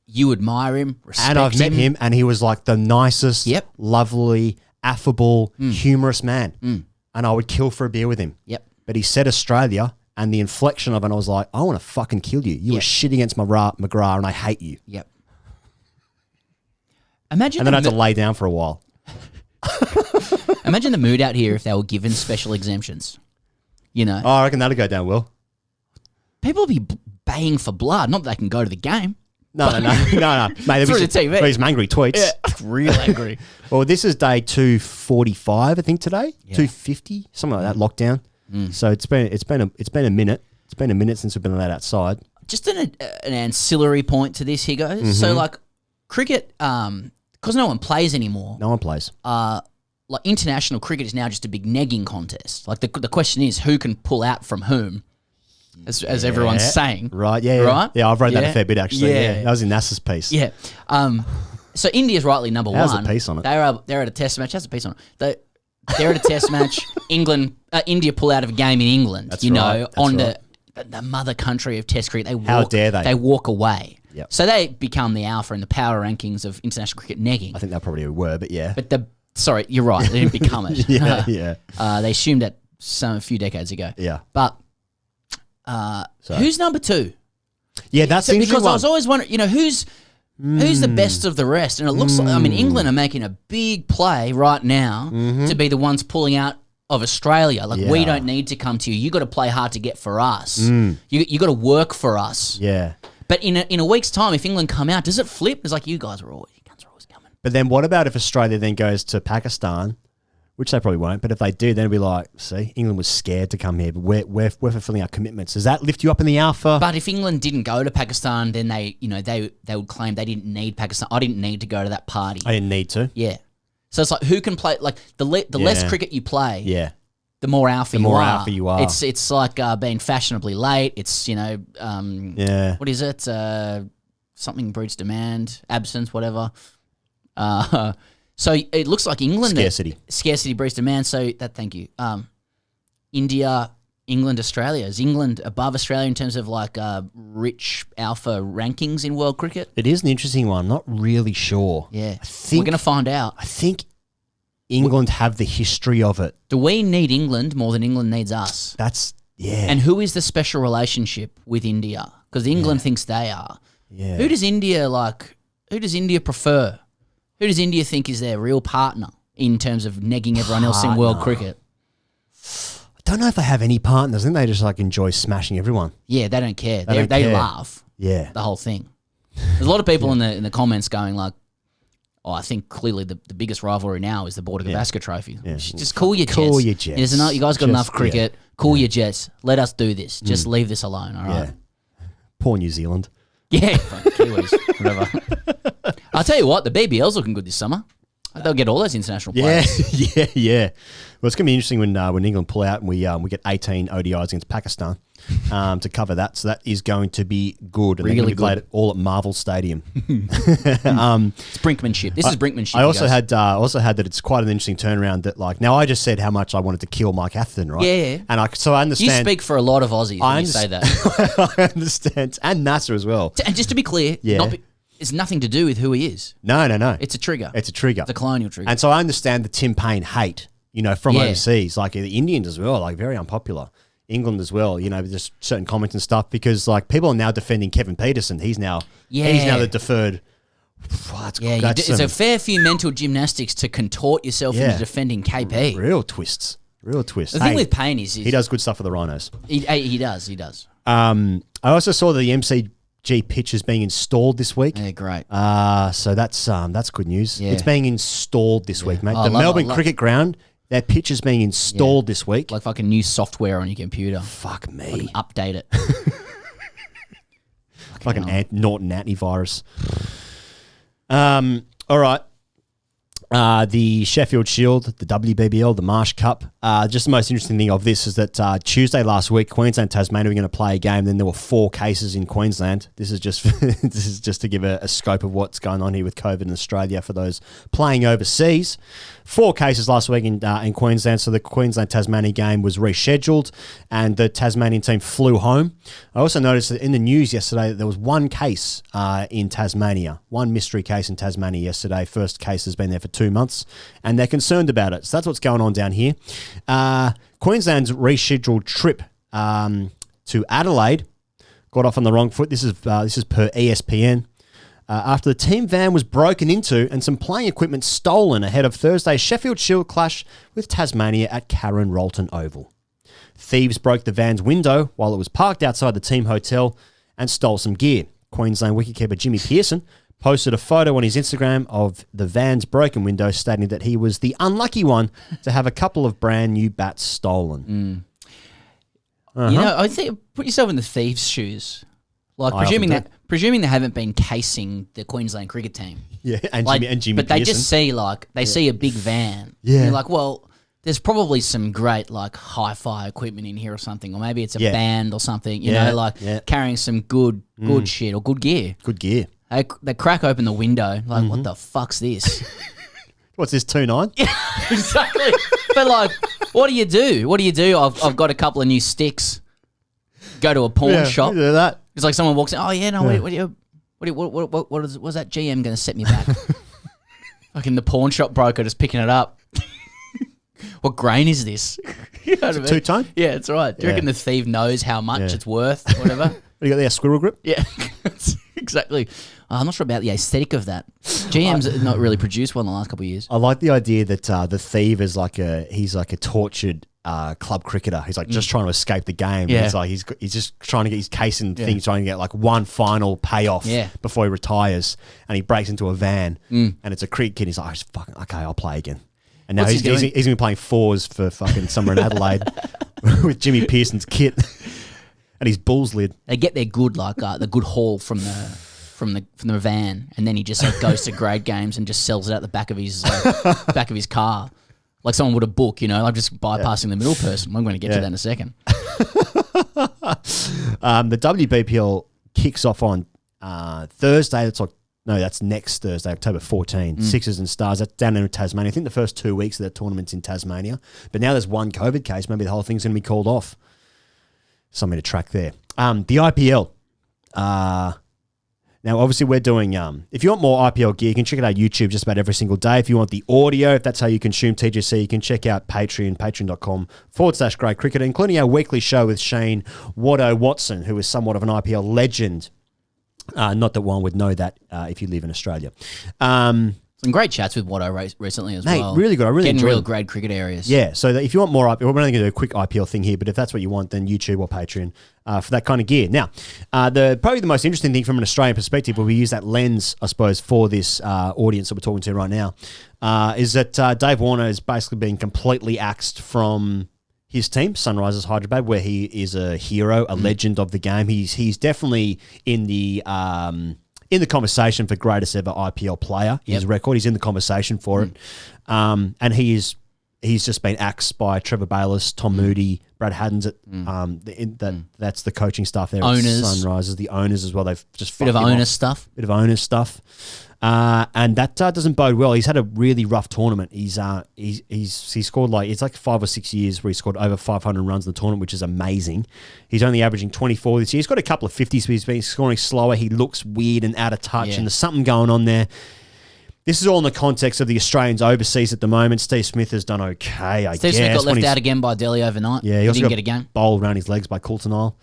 you admire him, respect And I've met him, and he was like the nicest, lovely, affable, humorous man. And I would kill for a beer with him. Yep. But he said Australia, and the inflection of it, I was like, I want to fucking kill you. You were shit against McGrath, and I hate you. Yep. Imagine and then I had to lay down for a while. Imagine the mood out here if they were given special exemptions. You know? Oh, I reckon that'll go down well. People will be baying for blood. Not that they can go to the game. No. Mate, Through the TV. These angry tweets. Yeah, real angry. Well, this is day 245, I think, today. 250, something like that, lockdown. So it's been a minute. It's been a minute since we've been allowed outside. Just an ancillary point to this, Higgos. Mm-hmm. So, like, cricket, because no one plays anymore. No one plays. Like, international cricket is now just a big negging contest. Like, the question is who can pull out from whom, as everyone's saying. Right, yeah. Right? Yeah, I've read that a fair bit, actually. Yeah. That was in NASA's piece. Yeah. So India's rightly number How's one. the piece on it? They're at a test match. How's the piece on it? They're at a test match. India pull out of a game in England. That's right. On the mother country of Test cricket. How dare they? They walk away. Yep. So they become the alpha in the power rankings of international cricket negging. I think they probably were, but yeah. But sorry, you're right. They didn't become it. yeah. They assumed that a few decades ago. Yeah. But who's number two? Yeah, that's the interesting because one. I was always wondering, who's the best of the rest? And it looks like, England are making a big play right now to be the ones pulling out of Australia. Like, we don't need to come to you. You got to play hard to get for us. You got to work for us. Yeah. But in a week's time, if England come out, does it flip? It's like, you guys are always coming. But then what about if Australia then goes to Pakistan, which they probably won't, but if they do, then it'll be like, see, England was scared to come here, but we're fulfilling our commitments. Does that lift you up in the alpha? But if England didn't go to Pakistan, then they would claim they didn't need Pakistan. I didn't need to go to that party. I didn't need to. Yeah. So it's like, who can play? Like, the less cricket you play, the more alpha you are. The more alpha you are. It's like being fashionably late. It's, what is it? Something breeds demand, absence, whatever. So it looks like England... Scarcity breeds demand, so thank you. India, England, Australia. Is England above Australia in terms of, like, rich alpha rankings in world cricket? It is an interesting one. I'm not really sure. Yeah. We're going to find out. I think England have the history of it. Do we need England more than England needs us? And who is the special relationship with India? Because England thinks they are. Yeah. Who does India prefer? Who does India think is their real partner in terms of negging everyone else in world cricket? I don't know if they have any partners. I think they just like enjoy smashing everyone. Yeah, they don't care. They They laugh. Yeah. The whole thing. There's a lot of people in the comments going like, I think clearly the biggest rivalry now is the Border Gavaskar Trophy. Yeah. Just cool your jets. Cool your jets. You guys got enough cricket. Yeah. Cool your jets. Let us do this. Just leave this alone, all right? Yeah. Poor New Zealand. Yeah, Kiwis, whatever. I'll tell you what, the BBL's looking good this summer. They'll get all those international players. Yeah. Well, it's going to be interesting when England pull out and we get 18 ODIs against Pakistan to cover that. So that is going to be good. And Really be played all at Marvel Stadium. It's brinkmanship. This is brinkmanship. I also had that it's quite an interesting turnaround. That like now I just said how much I wanted to kill Mike Atherton, right? Yeah. And I understand. You speak for a lot of Aussies when you say that. I understand, and NASA as well. And just to be clear, it's nothing to do with who he is. No. It's a trigger. It's a trigger. It's a colonial trigger. And so I understand the Tim Payne hate, from overseas, like the Indians as well, like very unpopular. England as well, just certain comments and stuff because like people are now defending Kevin Peterson. He's now the deferred. It's a fair few mental gymnastics to contort yourself into defending KP. Real twists. The thing with Payne is he does good stuff for the Rhinos. He does. I also saw that the MCG pitch is being installed this week. Yeah, great. So that's good news. Yeah. It's being installed this week, mate. Oh, The Melbourne Cricket Ground, their pitch is being installed this week. Like fucking new software on your computer. Fuck me. Fucking update it. Like an Norton antivirus. All right. The Sheffield Shield, the WBBL, the Marsh Cup. Just the most interesting thing of this is that Tuesday last week, Queensland, Tasmania were going to play a game. Then there were 4 cases in Queensland. This is just to give a scope of what's going on here with COVID in Australia for those playing overseas. 4 cases last week in Queensland, so the Queensland-Tasmania game was rescheduled and the Tasmanian team flew home. I also noticed that in the news yesterday that there was 1 case in Tasmania, 1 mystery case in Tasmania yesterday. First case has been there for 2 months and they're concerned about it. So that's what's going on down here. Queensland's rescheduled trip to Adelaide got off on the wrong foot. This is per ESPN. After the team van was broken into and some playing equipment stolen ahead of Thursday's Sheffield Shield clash with Tasmania at Karen Rolton Oval. Thieves broke the van's window while it was parked outside the team hotel and stole some gear. Queensland wicketkeeper Jimmy Pearson posted a photo on his Instagram of the van's broken window, stating that he was the unlucky one to have a couple of brand new bats stolen. You know, I think put yourself in the thieves' shoes. Like presuming they haven't been casing the Queensland cricket team. Yeah, and Like, Jimmy but they Pearson. just see see a big van. Yeah. And you're like, well, there's probably some great like hi-fi equipment in here or something, or maybe it's a band or something. You know, carrying some good shit or good gear. Good gear. They crack open the window, like, what the fuck's this? What's this, 2-9? Exactly. But like, what do you do? I've got a couple of new sticks. Go to a pawn shop. Do that. It's like someone walks in. Oh yeah, no. What's that GM going to set me back? Fucking the pawn shop broker just picking it up. What grain is this? You know what I mean? Two-tone? Yeah, that's right. Do you reckon the thief knows how much it's worth? Whatever. What do you got there? Squirrel grip? Yeah, exactly. I'm not sure about the aesthetic of that. GM's not really produced well in the last couple of years. I like the idea that the thief is he's like a tortured club cricketer. He's like just trying to escape the game. Yeah. He's like he's just trying to get his case and things, trying to get like one final payoff before he retires. And he breaks into a van and it's a cricket kid. He's like, okay, I'll play again. And now he's going to be playing fours for fucking somewhere in Adelaide with Jimmy Pearson's kit and his Bulls lid. They get their good the good haul from the van, and then he just like goes to grade games and just sells it out the back of his car, like someone would a book, you know, like just bypassing the middle person. I'm going to get to that in a second. The WBPL kicks off on Thursday. That's next Thursday, October 14. Sixers and Stars. That's down in Tasmania. I think the first 2 weeks of that tournament's in Tasmania. But now there's one COVID case. Maybe the whole thing's going to be called off. Something to track there. The IPL. Now, obviously, we're doing... if you want more IPL gear, you can check it out on YouTube just about every single day. If you want the audio, if that's how you consume TGC, you can check out Patreon, patreon.com/Grey Cricket, including our weekly show with Shane Watson, who is somewhat of an IPL legend. Not that one would know that if you live in Australia. Some great chats with Watto recently as well. Really good. I really getting enjoyed real it. grade cricket areas. Yeah, so that if you want more IPL, we're only going to do a quick IPL thing here, but if that's what you want, then YouTube or Patreon for that kind of gear. Now, probably the most interesting thing from an Australian perspective, where we use that lens, I suppose, for this audience that we're talking to right now, is that Dave Warner has basically been completely axed from his team, Sunrisers Hyderabad, where he is a hero, a legend of the game. He's definitely in the conversation for greatest ever IPL player. His record, he's in the conversation for it, and he's just been axed by Trevor Bayliss, Tom Moody, Brad Haddons. That's the coaching staff there. Owners. At Sunrisers, the owners as well. They've just Bit of owner stuff. And that doesn't bode well. He's had a really rough tournament. He's scored it's like 5 or 6 years where he scored over 500 runs in the tournament, which is amazing. He's only averaging 24 this year. He's got a couple of 50s, but he's been scoring slower. He looks weird and out of touch, and there's something going on there. This is all in the context of the Australians overseas at the moment. Steve Smith has done okay, I guess. Steve Smith got left out again by Delhi overnight. Yeah, he also didn't got get a game. bowled around his legs by Coulter-Nile.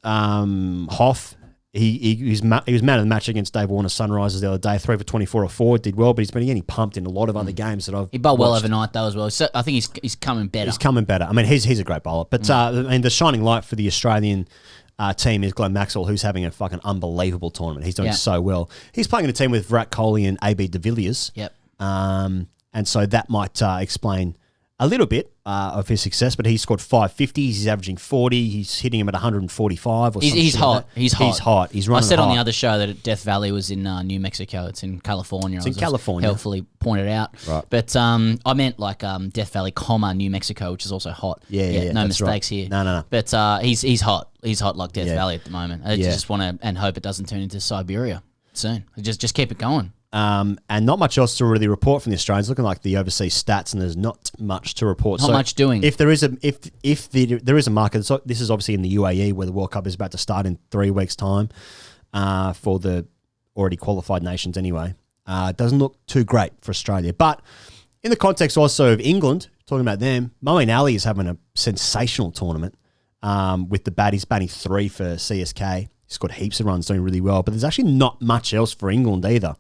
Hoff. He was man of the match against Dave Warner Sunrisers the other day. 3 for 24 or 4, did well, but he's been getting pumped in a lot of other games that I've He bowled well watched. overnight though as well. So I think he's coming better. He's coming better. I mean, he's a great bowler. But the shining light for the Australian team is Glenn Maxwell, who's having a fucking unbelievable tournament. He's doing so well. He's playing in a team with Virat Kohli and AB de Villiers. Yep. And so that might explain a little bit of his success, but he scored 550s. He's averaging 40. He's hitting him at 145 or something. He's hot. He's hot. He's running I said hot. on the other show that Death Valley was in New Mexico. It's in California. It's in California. Helpfully pointed out. Right. But I meant like Death Valley, New Mexico, which is also hot. Yeah, no that's mistakes right. here. No. But he's hot. He's hot like Death Valley at the moment. I just want to and hope it doesn't turn into Siberia soon. Just keep it going. And not much else to really report from the Australians. Looking like the overseas stats, and there's not much to report. Not much doing. If there is a market, so this is obviously in the UAE where the World Cup is about to start in 3 weeks' time for the already qualified nations. Anyway, it doesn't look too great for Australia. But in the context also of England, talking about them, Moeen Ali is having a sensational tournament with the baddies batting 3 for CSK. He's got heaps of runs, doing really well. But there's actually not much else for England either.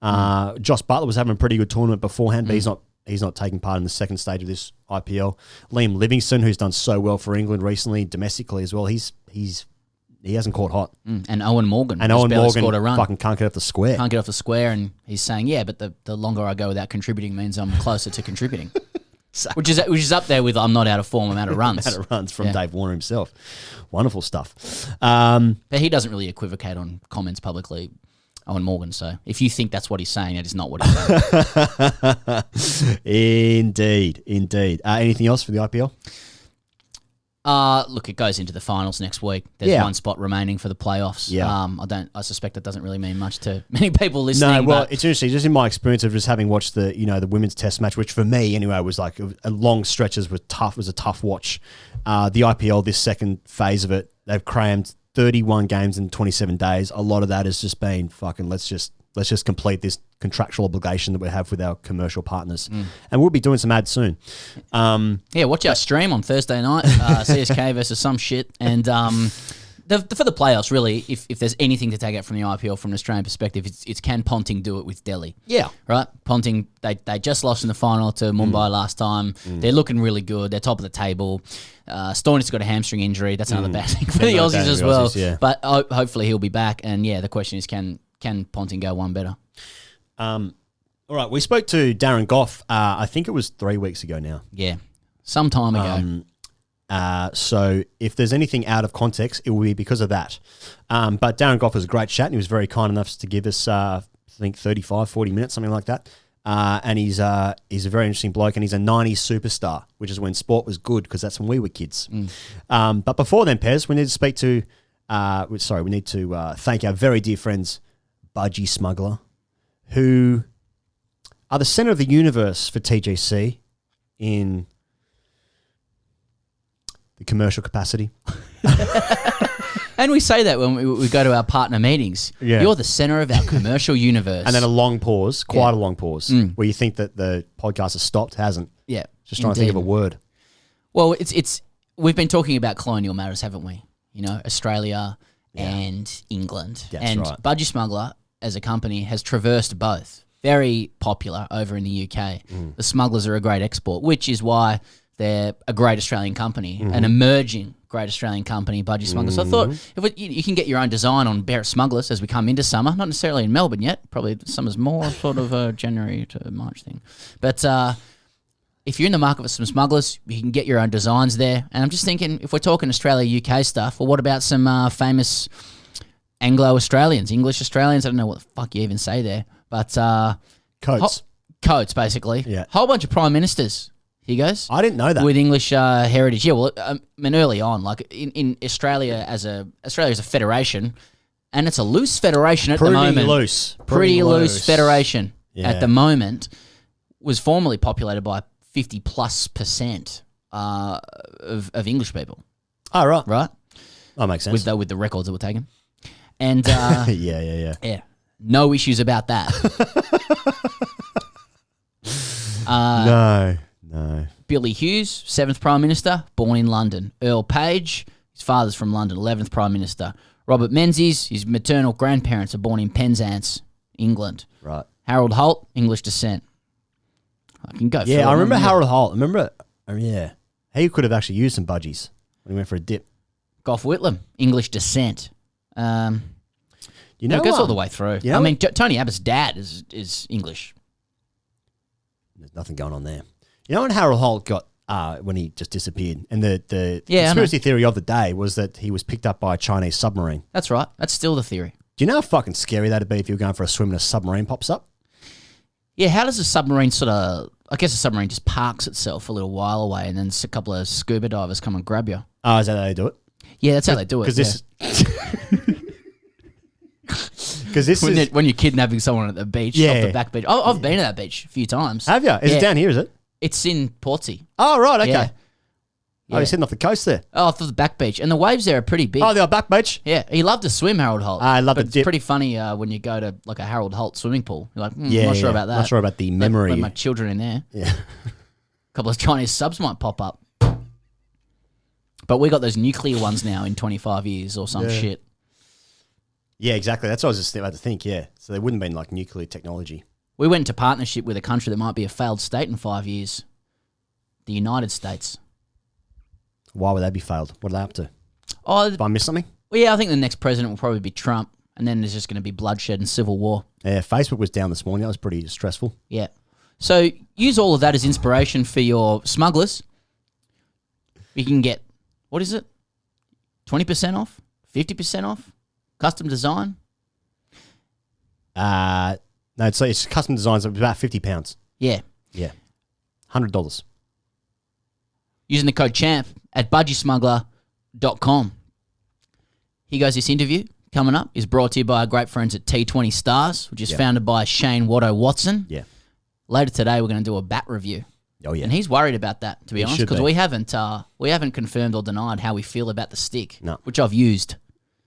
Josh Butler was having a pretty good tournament beforehand, but he's not taking part in the second stage of this IPL. Liam Livingstone, who's done so well for England recently, domestically as well, he hasn't caught hot. And Owen Morgan. And just Owen barely Morgan scored a run. fucking can't get off the square. Can't get off the square, and he's saying, but the longer I go without contributing means I'm closer to contributing. which is up there with I'm not out of form, I'm out of runs. Out of runs from Yeah. Dave Warner himself. Wonderful stuff. But he doesn't really equivocate on comments publicly, Owen Morgan. So if you think that's what he's saying, that is not what he's saying. Indeed. Anything else for the IPL? Look, it goes into the finals next week. There's one spot remaining for the playoffs. Yeah. I suspect that doesn't really mean much to many people listening. No, well, but it's interesting. Just in my experience of just having watched the women's test match, which for me anyway was like a long stretches was tough. Was a tough watch. The IPL, this second phase of it, they've crammed 31 games in 27 days. A lot of that has just been fucking. Let's just complete this contractual obligation that we have with our commercial partners, and we'll be doing some ads soon. watch our stream on Thursday night, CSK versus some shit, and for the playoffs, really, if there's anything to take out from the IPL from an Australian perspective, it's can Ponting do it with Delhi? Yeah. Right? Ponting, they just lost in the final to Mumbai last time. They're looking really good. They're top of the table. Stoinic's got a hamstring injury. That's another bad thing for the Aussies as well. Yeah. But hopefully he'll be back. And the question is, can Ponting go one better? All right, we spoke to Darren Gough. I think it was 3 weeks ago now. Yeah, some time ago. So if there's anything out of context, it will be because of that. But Darren Gough was a great chat, and he was very kind enough to give us, I think, 35, 40 minutes, something like that. And he's a very interesting bloke, and he's a 90s superstar, which is when sport was good, because that's when we were kids. But before then, Pez, we need to speak to, we need to thank our very dear friends, Budgie Smuggler, who are the centre of the universe for TGC in the commercial capacity. And we say that when we go to our partner meetings. Yeah. You're the centre of our commercial universe. And then a long pause, quite a long pause, where you think that the podcast has stopped, hasn't. Yeah. Just trying to think of a word. Well, it's we've been talking about colonial matters, haven't we? Australia and England. That's and right. Budgie Smuggler, as a company, has traversed both. Very popular over in the UK. The Smugglers are a great export, which is why they're a great Australian company, an emerging great Australian company, Budgie Smugglers. So I thought you can get your own design on Barrett Smugglers as we come into summer, not necessarily in Melbourne yet. Probably summer's more sort of a January to March thing. But if you're in the market for some smugglers, you can get your own designs there. And I'm just thinking, if we're talking Australia, UK stuff, well, what about some famous Anglo-Australians, English Australians? I don't know what the fuck you even say there. But Coats. Coats, basically. Yeah. Whole bunch of prime ministers. Here goes. I didn't know that. With English heritage. Yeah, well, I mean, early on, like in Australia as a federation, and it's a loose federation at the moment. Pretty loose federation at the moment, was formerly populated by 50+% of English people. Oh, right. Right? That makes sense. With the records that were taken. And yeah. yeah, no issues about that. No. Billy Hughes, 7th Prime Minister, born in London. Earl Page, his father's from London, 11th Prime Minister. Robert Menzies, his maternal grandparents are born in Penzance, England. Right. Harold Holt, English descent. I can go. Yeah, I remember Harold Holt. Yeah. He could have actually used some budgies when he went for a dip. Gough Whitlam, English descent. It goes all the way through. You know I mean, Tony Abbott's dad is English. There's nothing going on there. You know when Harold Holt got when he just disappeared, and the conspiracy theory of the day was that he was picked up by a Chinese submarine. That's right. That's still the theory. Do you know how fucking scary that'd be if you were going for a swim and a submarine pops up? Yeah, how does a submarine I guess a submarine just parks itself a little while away, and then a couple of scuba divers come and grab you. Oh, is that how they do it? Yeah, that's how they do it. Because when you're kidnapping someone at the beach, off the back beach. I've been to that beach a few times. Have you? Is it down here, is it? It's in Portsea. Oh, right, okay. Yeah. Oh, you're sitting off the coast there. Oh, off the back beach. And the waves there are pretty big. Oh, the back beach? Yeah, he loved to swim, Harold Holt. I love but the it's dip. pretty funny when you go to like a Harold Holt swimming pool. You're like, not sure about that. Not sure about the memory. Let my children in there. Yeah. A couple of Chinese subs might pop up. But we got those nuclear ones now in 25 years or some shit. Yeah, exactly. That's what I was just about to think, yeah. So there wouldn't have been like nuclear technology. We went into partnership with a country that might be a failed state in 5 years. The United States. Why would they be failed? What are they up to? Oh, Did I miss something? well, yeah, I think the next president will probably be Trump, and then there's just going to be bloodshed and civil war. Yeah, Facebook was down this morning. That was pretty stressful. Yeah. So use all of that as inspiration for your smugglers. You can get, what is it? 20% off? 50% off? Custom design? No, it's custom designs of about £50. Yeah. Yeah. $100. Using the code CHAMP at budgiesmuggler.com. Here goes this interview coming up. Is brought to you by our great friends at T20 Stars, which is founded by Shane Watto Watson. Yeah. Later today, we're going to do a bat review. Oh, yeah. And he's worried about that, to be honest, should because be. we haven't confirmed or denied how we feel about the stick, No. which I've used.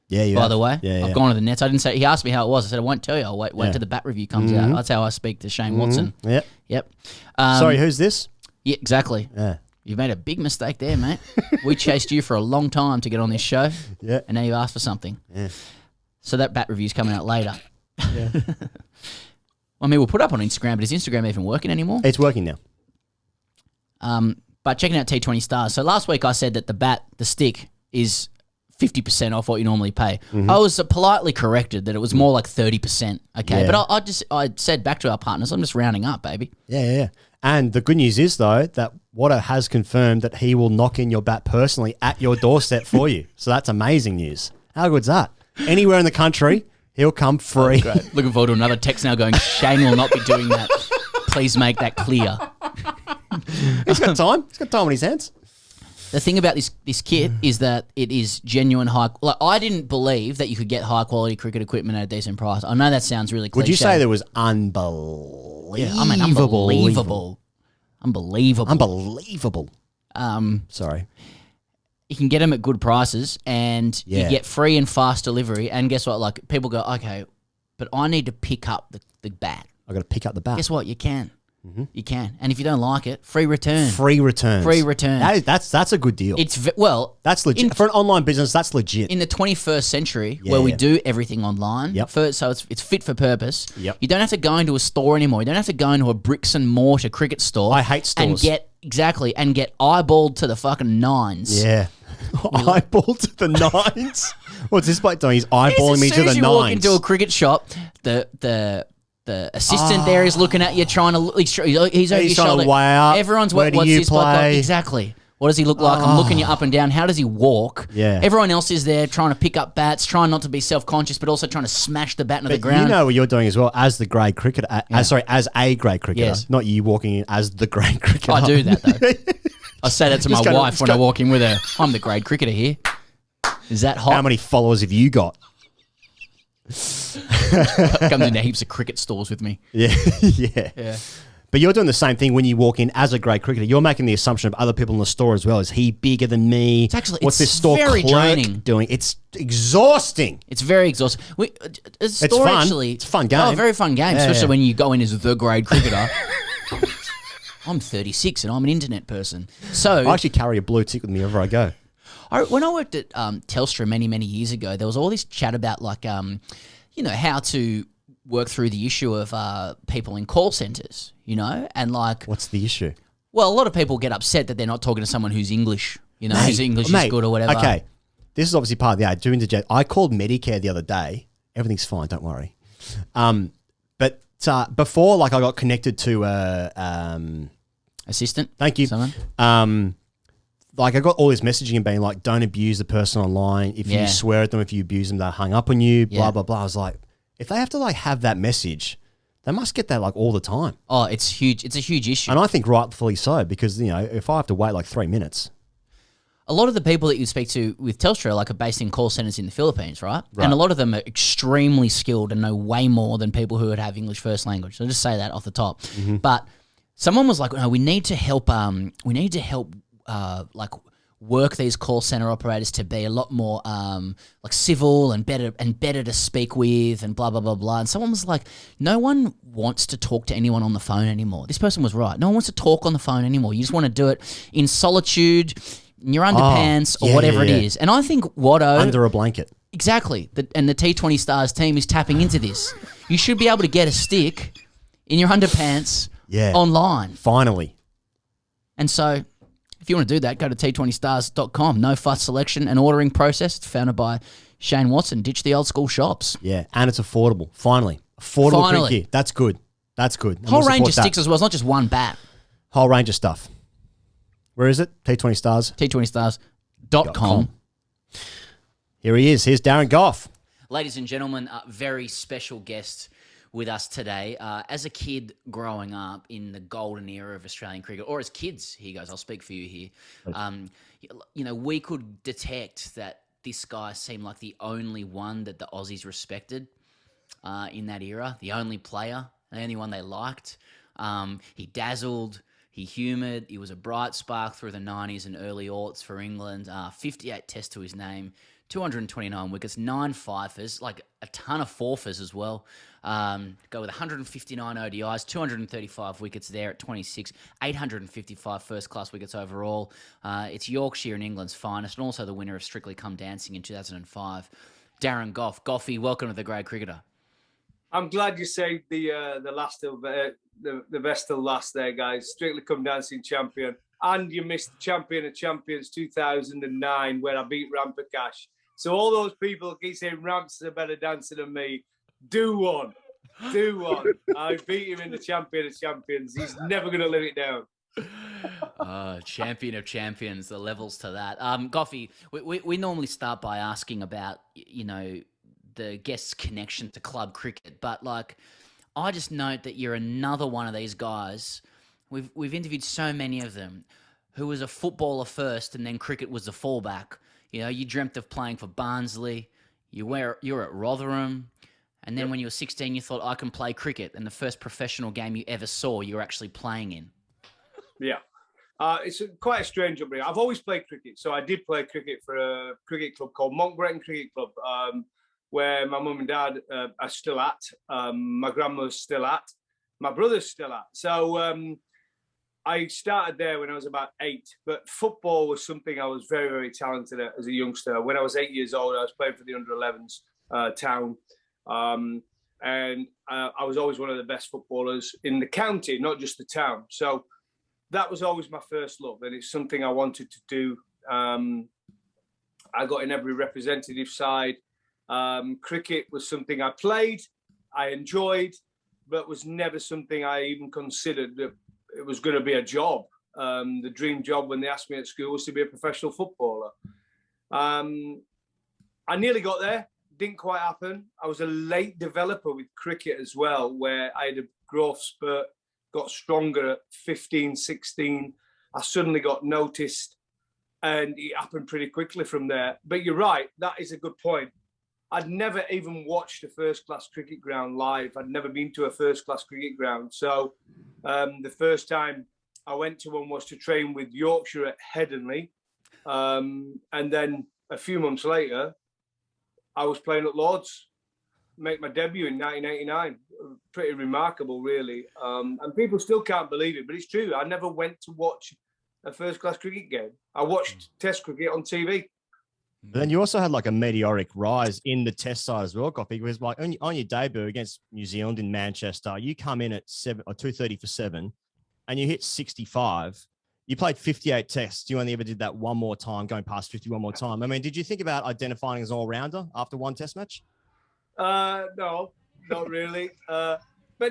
Yeah, you By have. the way, Yeah, I've gone to the nets. I didn't say. He asked me how it was. I said I won't tell you. I'll wait till the bat review comes out. That's how I speak to Shane Watson. Yep. Yep. Sorry, who's this? Yeah, exactly. Yeah. You've made a big mistake there, mate. We chased you for a long time to get on this show. Yeah. And now you asked for something. Yeah. So that bat review's coming out later. Yeah. I mean, we'll put it up on Instagram, but is Instagram even working anymore? It's working now. But checking out T20 Stars. So last week I said that the stick is 50% off what you normally pay. I was politely corrected that it was more like 30%. Okay. Yeah. But I said back to our partners, I'm just rounding up, baby. Yeah. And the good news is, though, that Watto has confirmed that he will knock in your bat personally at your doorstep for you. So that's amazing news. How good's that? Anywhere in the country, he'll come free. Great. Looking forward to another text now going, Shane will not be doing that. Please make that clear. He's got time. He's got time on his hands. The thing about this kit is that it is genuine high. Like, I didn't believe that you could get high quality cricket equipment at a decent price. I know that sounds really cliche. Would you say there was unbelievable? Yeah, I mean, unbelievable. Sorry. You can get them at good prices, and Yeah. you get free and fast delivery. And guess what? Like, people go, okay, but I need to pick up the bat. I got to pick up the bat. Guess what? You can. You can. And if you don't like it, free return. Free returns. Free return. That's a good deal. That's legit. For an online business, that's legit. In the 21st century, Yeah, where we yeah. do everything online, Yep. so it's fit for purpose. Yep. You don't have to go into a store anymore. You don't have to go into a bricks and mortar cricket store. I hate stores. And get eyeballed to the fucking nines. Yeah. Eyeball to the nines? What's this bloke doing? He's eyeballing me As to soon the as you nines. walk into a cricket shop, the assistant there is looking at you, trying to. He's over your trying to shoulder. weigh out. Everyone's Where do what's you this bloke like? play? Exactly. What does he look like? I'm looking you up and down. How does he walk? Yeah. Everyone else is there trying to pick up bats, trying not to be self-conscious, but also trying to smash the bat into the But ground. you know what you're doing as well as the grade cricketer. As a grade cricketer. Yes. Not you walking in as the grade cricketer. I do that though. I say that to my Just go- wife just when go- I walk in with her. I'm the grade cricketer here. Is that hot? How many followers have you got? Comes into heaps of cricket stores with me. Yeah. Yeah. But you're doing the same thing when you walk in as a grade cricketer. You're making the assumption of other people in the store as well. Is he bigger than me? What's this store very clerk draining. doing? It's exhausting. It's very exhausting. It's fun. Actually, It's a fun game. Oh, very fun game, Yeah, especially yeah. when you go in as the grade cricketer. I'm 36 and I'm an internet person. So I actually carry a blue tick with me wherever I go. when I worked at Telstra many years ago, there was all this chat about like how to work through the issue of people in call centers, and like, What's the issue? well, a lot of people get upset that they're not talking to someone who's English, whose English is good or whatever. Okay, this is obviously part of the ad. To interject, I called Medicare the other day. Everything's fine, don't worry. But before, like, I got connected to Assistant. Thank you. Someone. Like, I got all this messaging and being like, don't abuse the person online. If Yeah. you swear at them, if you abuse them, they're hung up on you, Yeah. blah, blah, blah. I was like, if they have to, like, have that message, they must get that, like, all the time. Oh, it's huge. It's a huge issue. And I think rightfully so, because, if I have to wait, like, 3 minutes. A lot of the people that you speak to with Telstra are based in call centers in the Philippines, right? And a lot of them are extremely skilled and know way more than people who would have English first language. So just say that off the top. Mm-hmm. But someone was like, "No, we need to help. Like work these call center operators to be a lot more like civil and better to speak with and blah blah blah blah." And someone was like, "No one wants to talk to anyone on the phone anymore." This person was right. No one wants to talk on the phone anymore. You just want to do it in solitude, in your underpants or yeah, whatever yeah, it yeah. is. And I think Watto... Under a blanket. Exactly. And the T20 Stars team is tapping into this. You should be able to get a stick in your underpants online. Finally. And so if you want to do that, go to t20stars.com. No fuss selection and ordering process. It's founded by Shane Watson. Ditch the old school shops. Yeah, and it's affordable. Finally. Affordable Finally. cricket gear. That's good. That's good. And Whole we'll range of support sticks as well. It's not just one bat. Whole range of stuff. Where is it? T20 Stars. T20stars.com. Here he is. Here's Darren Gough. Ladies and gentlemen, a very special guest with us today. As a kid growing up in the golden era of Australian cricket, or as kids, he goes, I'll speak for you here. We could detect that this guy seemed like the only one that the Aussies respected in that era, the only player, the only one they liked. He dazzled, he humoured, he was a bright spark through the 90s and early aughts for England. 58 tests to his name, 229 wickets, 9 fifers, like a ton of forfers as well. Go with 159 ODIs, 235 wickets there at 26, 855 first-class wickets overall. It's Yorkshire and England's finest, and also the winner of Strictly Come Dancing in 2005. Darren Gough. Goughy, welcome to the Grey Cricketer. I'm glad you saved the last of the best till last there, guys. Strictly Come Dancing champion, and you missed the Champion of Champions 2009, where I beat Ram Prakash. So all those people who keep saying Ram's a better dancer than me, do one. I beat him in the Champion of Champions. He's never going to live it down. Champion of Champions, the levels to that. Goughy, we normally start by asking about, the guest's connection to club cricket, but I just note that you're another one of these guys. We've interviewed so many of them who was a footballer first and then cricket was the fallback. You dreamt of playing for Barnsley. You were at Rotherham. And then when you were 16, you thought, I can play cricket. And the first professional game you ever saw, you were actually playing in. Yeah. It's quite a strange upbringing. I've always played cricket. So I did play cricket for a cricket club called Monkbretton Cricket Club, where my mum and dad are still at. My grandmother's still at. My brother's still at. So I started there when I was about 8. But football was something I was very, very talented at as a youngster. When I was 8 years old, I was playing for the under-11s town. And I was always one of the best footballers in the county, not just the town. So that was always my first love, and it's something I wanted to do. I got in every representative side. Cricket was something I played, I enjoyed, but was never something I even considered that it was going to be a job. The dream job when they asked me at school was to be a professional footballer. I nearly got there. Didn't quite happen. I was a late developer with cricket as well, where I had a growth spurt, got stronger at 15, 16. I suddenly got noticed, and it happened pretty quickly from there. But you're right, that is a good point. I'd never even watched a first-class cricket ground live. I'd never been to a first-class cricket ground. So the first time I went to one was to train with Yorkshire at Headingley. And then a few months later, I was playing at Lord's, make my debut in 1989. Pretty remarkable, really. And people still can't believe it, but it's true. I never went to watch a first-class cricket game. I watched Test cricket on TV. But then you also had a meteoric rise in the Test side as well, Goughy, because on your debut against New Zealand in Manchester, you come in at 230 for 7, and you hit 65. You played 58 tests. You only ever did that one more time, going past 50 one more time. I mean, did you think about identifying as an all-rounder after one test match? No, not really. But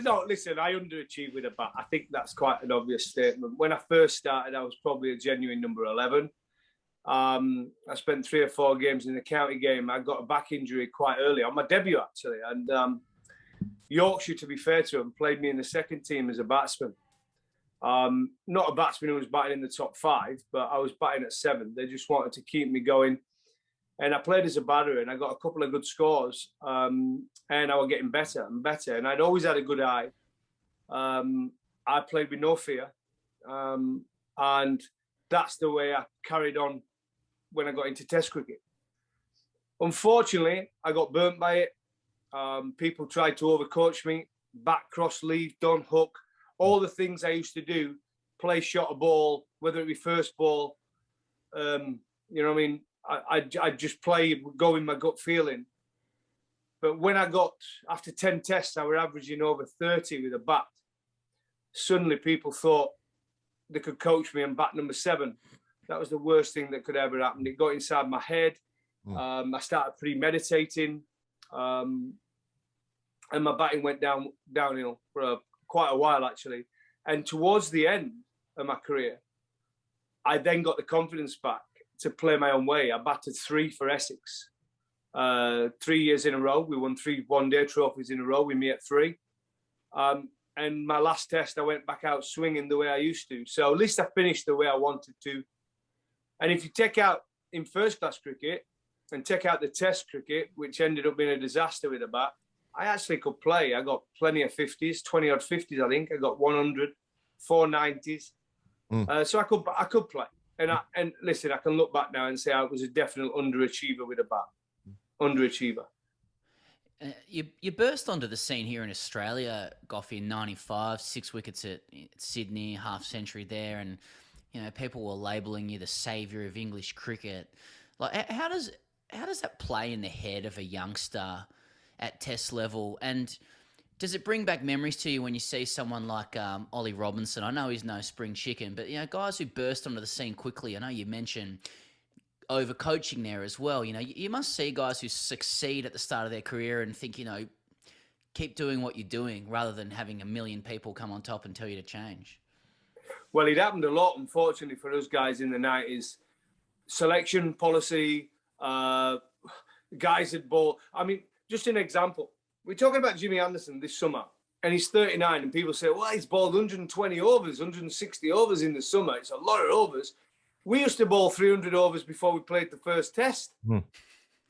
no, listen, I underachieved with a bat. I think that's quite an obvious statement. When I first started, I was probably a genuine number 11. I spent 3 or 4 games in the county game. I got a back injury quite early on my debut, actually. And Yorkshire, to be fair to them, played me in the second team as a batsman. Not a batsman who was batting in the top 5, but I was batting at 7. They just wanted to keep me going. And I played as a batter, and I got a couple of good scores. And I was getting better and better. And I'd always had a good eye. I played with no fear. And that's the way I carried on when I got into Test cricket. Unfortunately, I got burnt by it. People tried to overcoach me, back cross, leave, don't hook. All the things I used to do, play shot a ball, whether it be first ball, you know what I mean? I just play, go in my gut feeling. But when I got, after 10 tests, I were averaging over 30 with a bat. Suddenly people thought they could coach me and bat number 7. That was the worst thing that could ever happen. It got inside my head. I started premeditating. And my batting went downhill for quite a while, actually. And towards the end of my career, I then got the confidence back to play my own way. I batted 3 for Essex. 3 years in a row. We won 3 one-day trophies in a row. We met 3. And my last test, I went back out swinging the way I used to. So at least I finished the way I wanted to. And if you take out in first-class cricket and take out the test cricket, which ended up being a disaster with a bat, I actually could play. I got plenty of 50s, 20-odd 50s, I think. I got 100, 4 90s. So I could play. And listen, I can look back now and say I was a definite underachiever with a bat. Underachiever. You burst onto the scene here in Australia, Gough, in '95, 6 wickets at Sydney, half century there, and people were labelling you the saviour of English cricket. Like, how does that play in the head of a youngster at Test level? And does it bring back memories to you when you see someone like Ollie Robinson? I know he's no spring chicken, but guys who burst onto the scene quickly. I know you mentioned overcoaching there as well. You must see guys who succeed at the start of their career and think, keep doing what you're doing rather than having a million people come on top and tell you to change. Well, it happened a lot, unfortunately, for us guys in the 90s. Selection policy, guys had ball. I mean, just an example. We're talking about Jimmy Anderson this summer, and he's 39, and people say, well, he's bowled 120 overs, 160 overs in the summer. It's a lot of overs. We used to bowl 300 overs before we played the first test.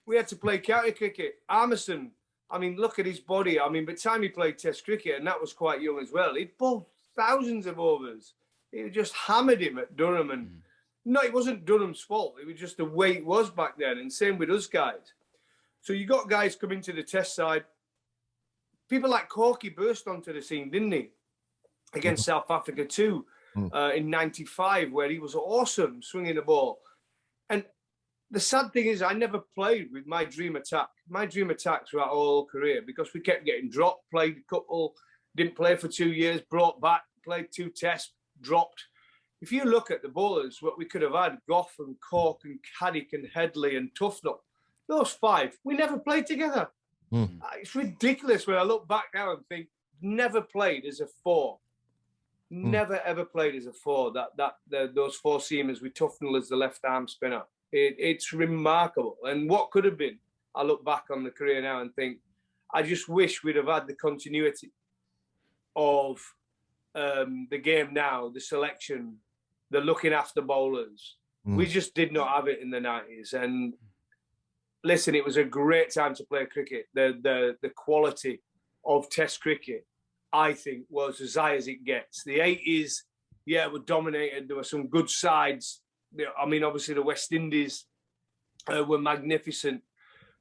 We had to play county cricket. Armisen, I mean, look at his body. I mean, by the time he played test cricket, and that was quite young as well, he'd bowled thousands of overs. He just hammered him at Durham. And no, it wasn't Durham's fault. It was just the way it was back then. And same with us guys. So you got guys coming to the test side. People like Corky burst onto the scene, didn't he? Against South Africa too. In 95, where he was awesome swinging the ball. And the sad thing is I never played with my dream attack. My dream attack throughout our whole career, because we kept getting dropped, played a couple, didn't play for 2 years, brought back, played 2 tests, dropped. If you look at the bowlers, what we could have had, Gough and Cork and Caddick and Headley and Tufnell, those 5, we never played together. It's ridiculous when I look back now and think, never played as a 4. Never ever played as a 4. Those 4 seamers with Tufnell as the left arm spinner. It's remarkable. And what could have been? I look back on the career now and think, I just wish we'd have had the continuity of the game now, the selection, the looking after bowlers. We just did not have it in the 90s. And listen, it was a great time to play cricket. The quality of Test cricket, I think, was as high as it gets. The 80s, were dominated. There were some good sides. I mean, obviously the West Indies were magnificent.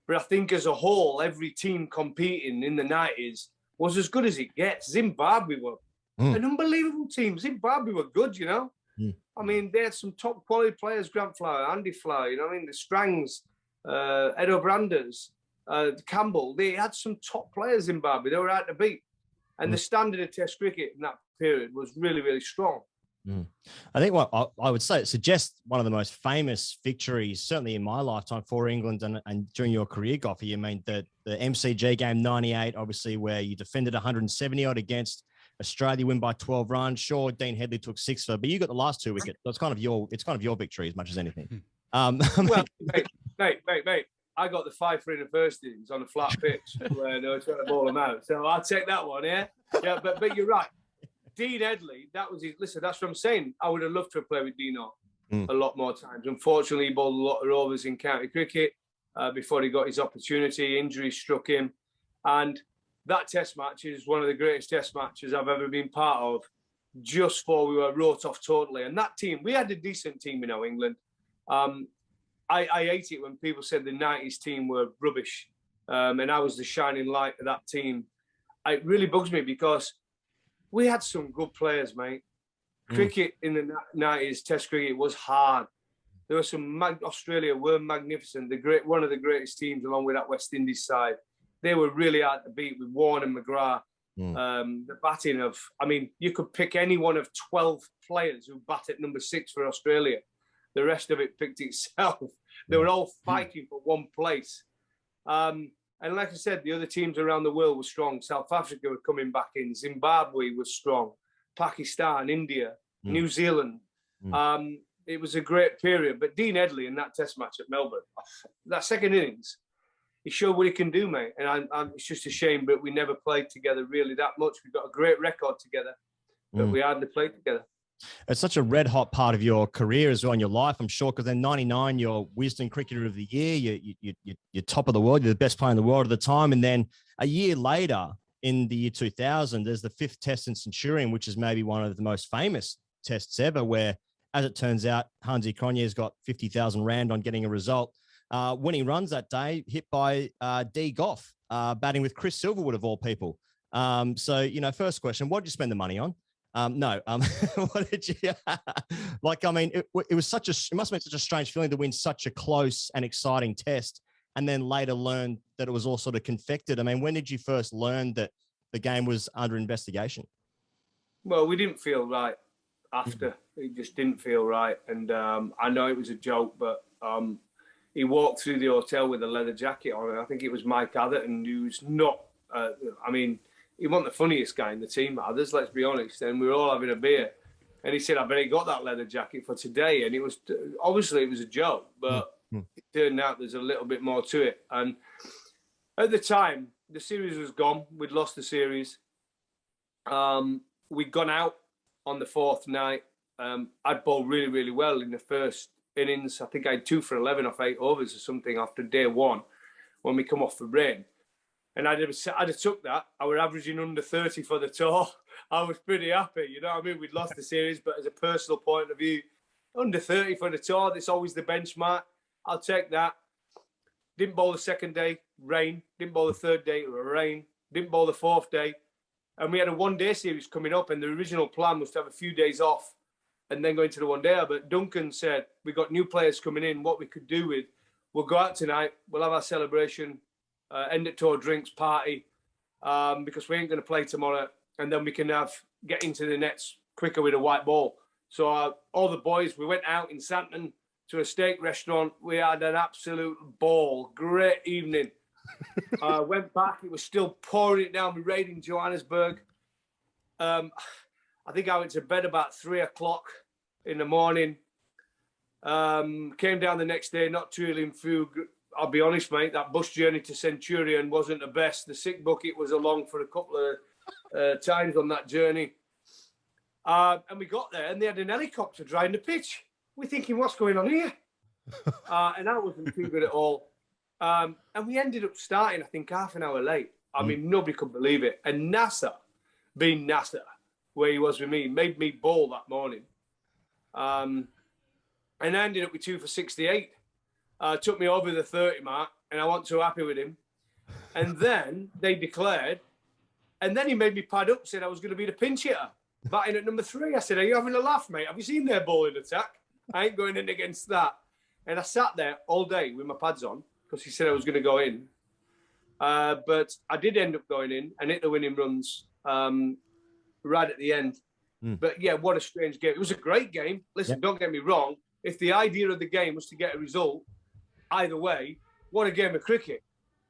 But I think as a whole, every team competing in the 90s was as good as it gets. Zimbabwe were an unbelievable team. Zimbabwe were good, I mean, they had some top quality players, Grant Flower, Andy Flower, I mean, the Strangs, Ed O'Branders, Campbell. They had some top players in Zimbabwe. They were out to beat. And the standard of Test cricket in that period was really, really strong. I think what I would say, it suggests one of the most famous victories, certainly in my lifetime, for England and during your career, Goughy. I mean, the MCG game 98, obviously, where you defended 170 odd against Australia, win by 12 runs. Sure, Dean Headley took 6 for, but you got the last 2 wickets. So it's kind of your victory as much as anything. Well, mate. I got the 5 for in the first innings on a flat pitch where they were trying to ball them out. So I'll take that one, yeah? Yeah, but you're right. Dean Headley, that was his... Listen, that's what I'm saying. I would have loved to have played with Dino a lot more times. Unfortunately, he bowled a lot of overs in county cricket before he got his opportunity. Injury struck him. And that test match is one of the greatest test matches I've ever been part of, just before we were wrote off totally. And that team, we had a decent team in England. I hate it when people said the 90s team were rubbish and I was the shining light of that team. It really bugs me because we had some good players, mate. Cricket in the 90s, Test cricket, was hard. There were some... Australia were magnificent. One of the greatest teams, along with that West Indies side. They were really hard to beat with Warne and McGrath. The batting of... I mean, you could pick any one of 12 players who bat at number 6 for Australia. The rest of it picked itself. They were all fighting for one place. And And like I said, the other teams around the world were strong. South Africa were coming back in. Zimbabwe was strong. Pakistan, India, New Zealand. It was a great period. But Dean Headley in that test match at Melbourne, that second innings, he showed what he can do, mate. And it's just a shame that we never played together really that much. We've got a great record together, but we hardly played together. It's such a red hot part of your career as well in your life, I'm sure, because in '99, you're Wisden Cricketer of the Year. You're top of the world. You're the best player in the world at the time. And then a year later, in the year 2000, there's the 5th test in Centurion, which is maybe one of the most famous tests ever, where, as it turns out, Hansi Cronje's got 50,000 rand on getting a result. Winning runs that day, hit by D. Gough, batting with Chris Silverwood of all people. So, first question, what did you spend the money on? What did you like? I mean, it must have been such a strange feeling to win such a close and exciting test, and then later learn that it was all sort of confected. I mean, when did you first learn that the game was under investigation? Well, we didn't feel right after. It just didn't feel right, and I know it was a joke, but he walked through the hotel with a leather jacket on. I think it was Mike Atherton, who's not. He wasn't the funniest guy in the team, others, let's be honest. And we were all having a beer. And he said, I bet he got that leather jacket for today. And it was, obviously, it was a joke, but it turned out there's a little bit more to it. And at the time, the series was gone. We'd lost the series. We'd gone out on the 4th night. I'd bowled really, really well in the first innings. I think I had 2 for 11 off 8 overs or something after day 1 when we come off the rain. And I'd have took that. I was averaging under 30 for the tour. I was pretty happy, you know what I mean? We'd lost the series, but as a personal point of view, under 30 for the tour, that's always the benchmark. I'll take that. Didn't bowl the second day, rain. Didn't bowl the third day, rain. Didn't bowl the 4th day. And we had a one-day series coming up, and the original plan was to have a few days off and then go into the one-day. But Duncan said, we got new players coming in, what we could do with, we'll go out tonight, we'll have our celebration, end it tour drinks party, because we ain't going to play tomorrow, and then we can get into the nets quicker with a white ball. So all the boys, we went out in Santon to a steak restaurant. We had an absolute ball, great evening. Went back, it was still pouring it down with rain in Johannesburg. I think I went to bed about 3 o'clock in the morning. Came down the next day, not feeling food. I'll be honest, mate, that bus journey to Centurion wasn't the best. The sick bucket was along for a couple of times on that journey. And we got there and they had an helicopter drying the pitch. We're thinking, what's going on here? And that wasn't too good at all. And we ended up starting, I think, half an hour late. I mean, nobody could believe it. And Nasser, being Nasser, where he was with me, made me bowl that morning. And I ended up with 2 for 68. Took me over the 30 mark, and I wasn't so happy with him. And then they declared, and then he made me pad up, said I was going to be the pinch hitter, batting at number 3. I said, are you having a laugh, mate? Have you seen their bowling attack? I ain't going in against that. And I sat there all day with my pads on, because he said I was going to go in. But I did end up going in and hit the winning runs right at the end. But yeah, what a strange game. It was a great game. Listen, don't get me wrong. If the idea of the game was to get a result, either way, what a game of cricket.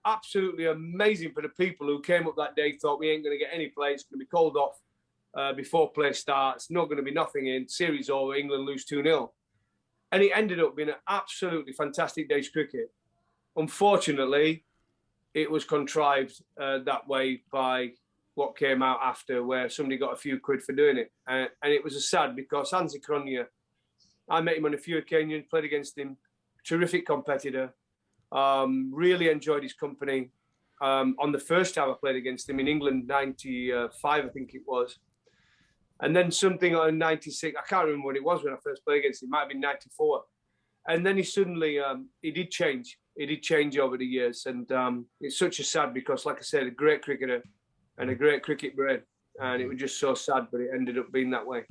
Absolutely amazing for the people who came up that day, thought we ain't going to get any play. It's going to be called off before play starts. Not going to be nothing in. Series over, England lose 2-0. And it ended up being an absolutely fantastic day's cricket. Unfortunately, it was contrived that way by what came out after, where somebody got a few quid for doing it. And it was a sad, because Hansi Cronje, I met him on a few occasions, played against him, terrific competitor, really enjoyed his company. On the first time I played against him in England, 95, I think it was. And then something on 96, I can't remember when it was when I first played against him, it might have been 94. And then he suddenly, he did change. He did change over the years. And it's such a sad, because like I said, a great cricketer and a great cricket brain. And it was just so sad, but it ended up being that way.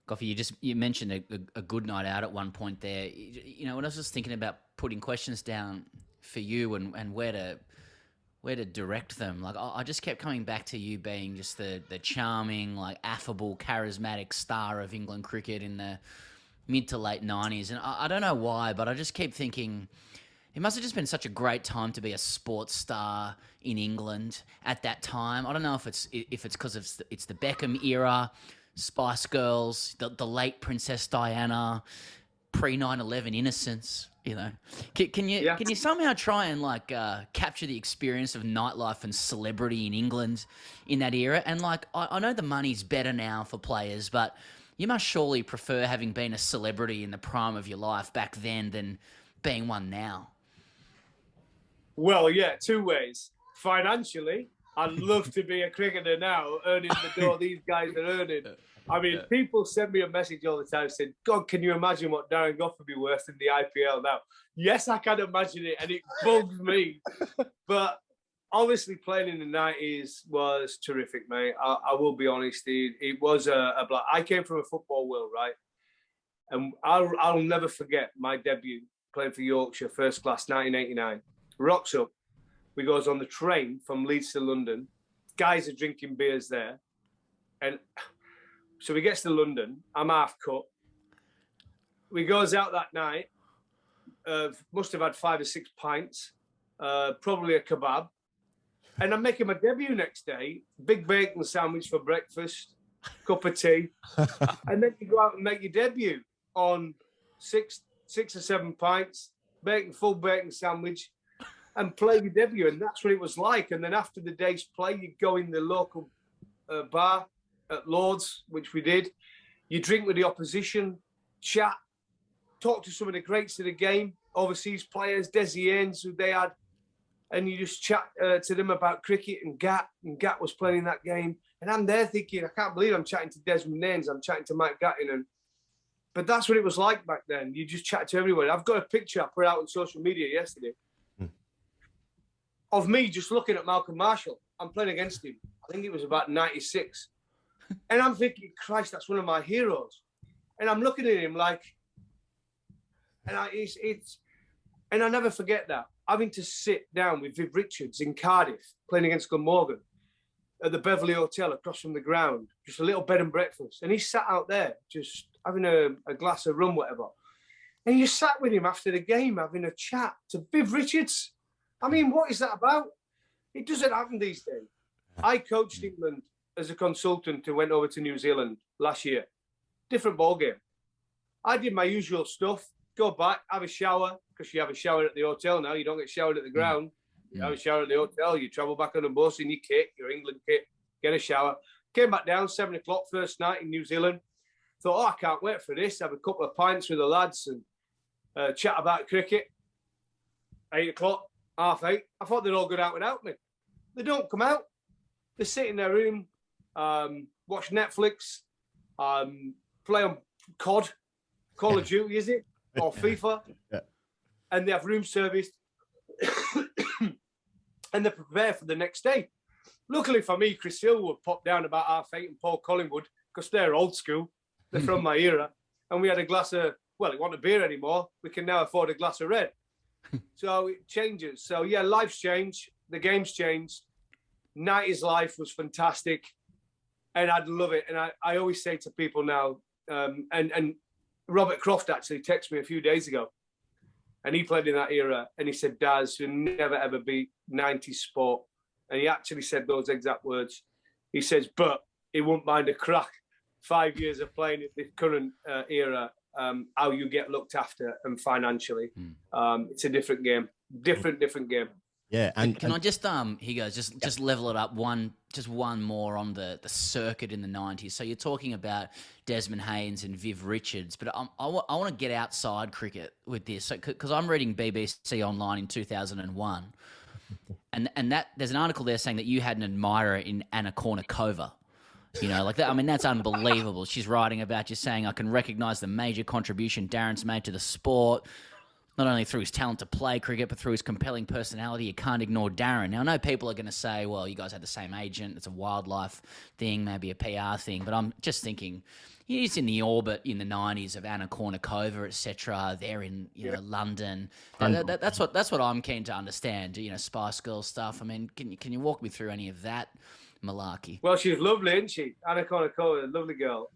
Goughy, you mentioned a good night out at one point there. You know, when I was just thinking about putting questions down for you and where to direct them, like I just kept coming back to you being just the charming, like affable, charismatic star of England cricket in the mid to late 90s. And I don't know why, but I just keep thinking It must have just been such a great time to be a sports star in England at that time. I don't know if it's because it's the Beckham era, Spice Girls, the late Princess Diana, pre 9/11 innocence. You know, can you somehow try and like capture the experience of nightlife and celebrity in England in that era? And like, I know the money's better now for players, but you must surely prefer having been a celebrity in the prime of your life back then than being one now. Well, yeah, two ways. Financially, I'd love to be a cricketer now, earning the dough these guys are earning. I mean, people send me a message all the time saying, God, can you imagine what Darren Gough would be worth in the IPL now? Yes, I can imagine it, and it bugs me. But obviously playing in the 90s was terrific, mate. I will be honest. It was a black. I came from a football world, right? And I'll never forget my debut playing for Yorkshire, first class, 1989. Rocks up. We goes on the train from Leeds to London. Guys are drinking beers there. And so we gets to London. I'm half cut. We goes out that night. Must have had 5 or 6 pints. Probably a kebab. And I'm making my debut next day. Big bacon sandwich for breakfast. Cup of tea. And then you go out and make your debut on 6 or 7 pints. Full bacon sandwich. And play your debut, and that's what it was like. And then after the day's play, you go in the local bar at Lord's, which we did. You drink with the opposition, chat, talk to some of the greats of the game, overseas players, Desi Ains, who they had, and you just chat to them about cricket and Gat. And Gat was playing that game, and I'm there thinking, I can't believe I'm chatting to Desmond Ains, I'm chatting to Mike Gattin, but that's what it was like back then. You just chat to everyone. I've got a picture I put out on social media yesterday of me just looking at Malcolm Marshall. I'm playing against him. I think it was about 96. And I'm thinking, Christ, that's one of my heroes. And I'm looking at him like, and I never forget that. Having to sit down with Viv Richards in Cardiff, playing against Glamorgan at the Beverley Hotel across from the ground, just a little bed and breakfast. And he sat out there just having a glass of rum, whatever. And you sat with him after the game, having a chat to Viv Richards. I mean, what is that about? It doesn't happen these days. I coached England as a consultant who went over to New Zealand last year. Different ballgame. I did my usual stuff, go back, have a shower, because you have a shower at the hotel now. You don't get showered at the ground. You have a shower at the hotel. You travel back on the bus in your kit, your England kit, get a shower. Came back down, 7 o'clock, first night in New Zealand. Thought, I can't wait for this. Have a couple of pints with the lads and chat about cricket. 8 o'clock. 8:30. I thought they'd all go out without me. They don't come out. They sit in their room, watch Netflix, play on COD, Call of Duty, is it? Or FIFA. Yeah. And they have room service. And they prepare for the next day. Luckily for me, Chris Hill would pop down about 8:30 and Paul Collingwood, because they're old school. They're from my era. And we had a glass of, well, it wasn't a beer anymore. We can now afford a glass of red. So it changes. So, yeah, life's changed. The game's changed. 90s life was fantastic. And I'd love it. And I always say to people now, and Robert Croft actually texted me a few days ago. And he played in that era. And he said, Daz, you'll never, ever beat 90s sport. And he actually said those exact words. He says, but he wouldn't mind a crack. 5 years of playing at the current era. How you get looked after and financially. It's a different game. Different game. Yeah. And can I just just level it up one more on the circuit in the 90s. So you're talking about Desmond Haynes and Viv Richards, but I want to get outside cricket with this. Because I'm reading BBC Online in 2001 and that there's an article there saying that you had an admirer in Anna Kournikova. You know, like that. I mean, that's unbelievable. She's writing about you, saying, I can recognise the major contribution Darren's made to the sport, not only through his talent to play cricket, but through his compelling personality. You can't ignore Darren. Now, I know people are going to say, well, you guys had the same agent. It's a wildlife thing, maybe a PR thing. But I'm just thinking, he's in the orbit in the 90s of Anna Kournikova, etc. They're in, London. That's what I'm keen to understand, Spice Girls stuff. I mean, can you walk me through any of that malarkey? Well, she's lovely, isn't she? Anna Kournikova, a lovely girl.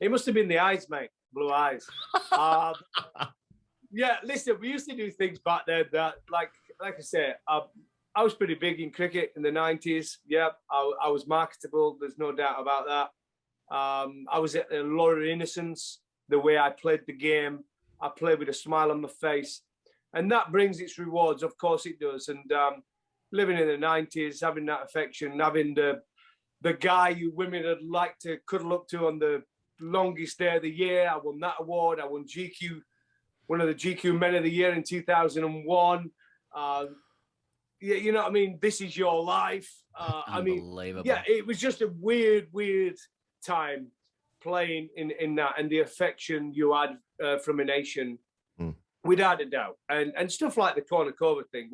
It must have been the eyes, mate. Blue eyes. Yeah, listen, we used to do things back then that, like I say, I was pretty big in cricket in the 90s. Yeah, I was marketable. There's no doubt about that. I was at a lot of innocence, the way I played the game. I played with a smile on my face. And that brings its rewards. Of course it does. And living in the 90s, having that affection, having the guy you women would like to cuddle up to on the longest day of the year. I won that award. I won GQ, one of the GQ Men of the Year in 2001. Yeah, you know what I mean? This is your life. I mean, yeah, it was just a weird time playing in that, and the affection you had from a nation, without a doubt. And stuff like the Cornucova thing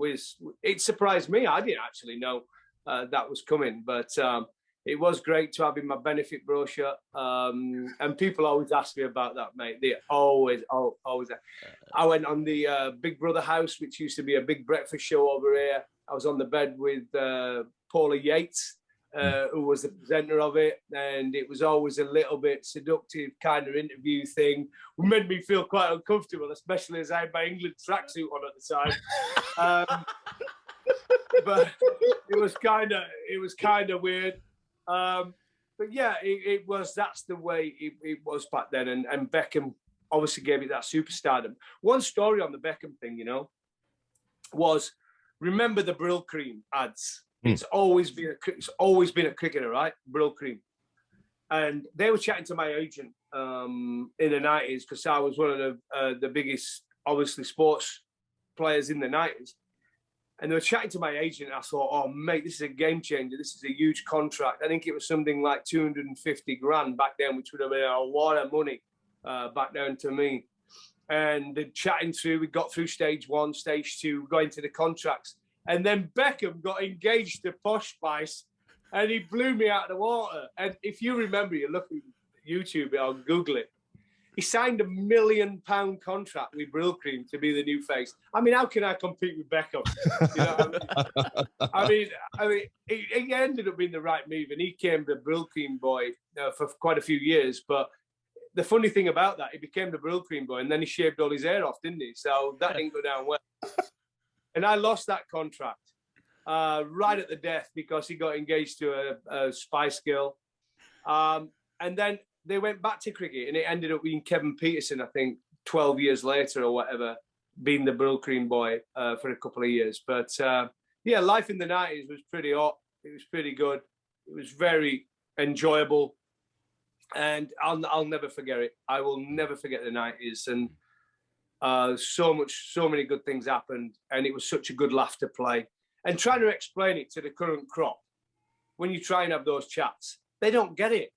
it surprised me. I didn't actually know that was coming, but it was great to have in my benefit brochure. And people always ask me about that, mate. They always. I went on the Big Brother house, which used to be a big breakfast show over here. I was on the bed with Paula Yates, who was the presenter of it, and it was always a little bit seductive kind of interview thing. It made me feel quite uncomfortable, especially as I had my England tracksuit on at the time. But it was kind of weird. But yeah, that's the way it was back then. And Beckham obviously gave it that superstardom. One story on the Beckham thing, was, remember the Brill Cream ads? It's always been a cricketer, right? Brill Cream. And they were chatting to my agent in the 90s, because I was one of the biggest, obviously, sports players in the 90s. And they were chatting to my agent. I thought, oh, mate, this is a game changer. This is a huge contract. I think it was something like 250 grand back then, which would have been a lot of money back then to me. And they're chatting through. We got through stage 1, stage 2, got into the contracts. And then Beckham got engaged to Posh Spice, and he blew me out of the water. And if you remember, you look at YouTube or Google it, he signed £1 million contract with Brill Cream to be the new face. I mean, how can I compete with Beckham? You know what I mean? I mean, he ended up being the right move, and he became the Brill Cream boy for quite a few years. But the funny thing about that, he became the Brill Cream boy, and then he shaved all his hair off, didn't he? So that didn't go down well. And I lost that contract right at the death, because he got engaged to a Spice Girl. And then they went back to cricket, and it ended up being Kevin Peterson, I think, 12 years later or whatever, being the Brill Cream boy for a couple of years. But yeah, life in the 90s was pretty hot. It was pretty good. It was very enjoyable. And I'll never forget it. I will never forget the 90s. And so many good things happened, and it was such a good laugh to play. And trying to explain it to the current crop, when you try and have those chats, they don't get it.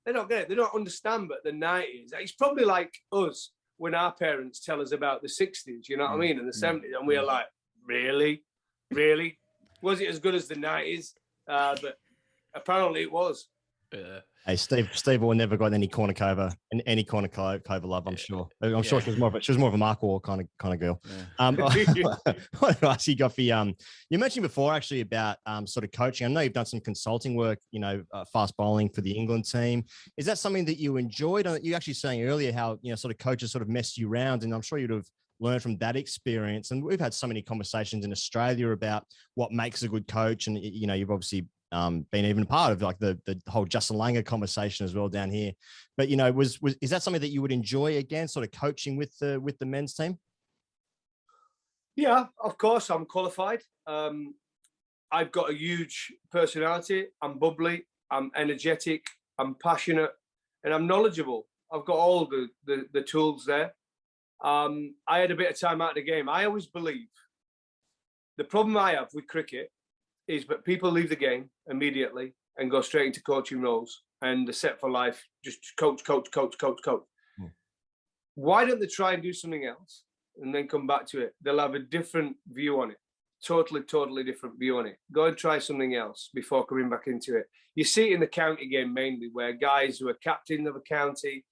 They don't get it. They don't understand. But the 90s, it's probably like us when our parents tell us about the 60s, you know what I mean, and the 70s, and we're like, really? Was it as good as the 90s? But apparently it was. Hey, Steve will never got any Cornucova love. I'm sure. I'm sure she was more of a Mark Wall kind of girl. Yeah. What do I ask you, Goughy? You mentioned before actually about sort of coaching. I know you've done some consulting work, fast bowling for the England team. Is that something that you enjoyed? You actually saying earlier how sort of coaches sort of messed you around, and I'm sure you'd have learned from that experience. And we've had so many conversations in Australia about what makes a good coach, and you've obviously been even part of like the whole Justin Langer conversation as well down here. But is that something that you would enjoy again, sort of coaching with the men's team? Yeah, of course. I'm qualified. I've got a huge personality. I'm bubbly. I'm energetic. I'm passionate, and I'm knowledgeable. I've got all the tools there. I had a bit of time out of the game. I always believe the problem I have with cricket is that people leave the game immediately and go straight into coaching roles, and they're set for life. Just coach. Why don't they try and do something else and then come back to it? They'll have a different view on it. Totally different view on it. Go and try something else before coming back into it. You see it in the county game mainly, where guys who are captain of a county,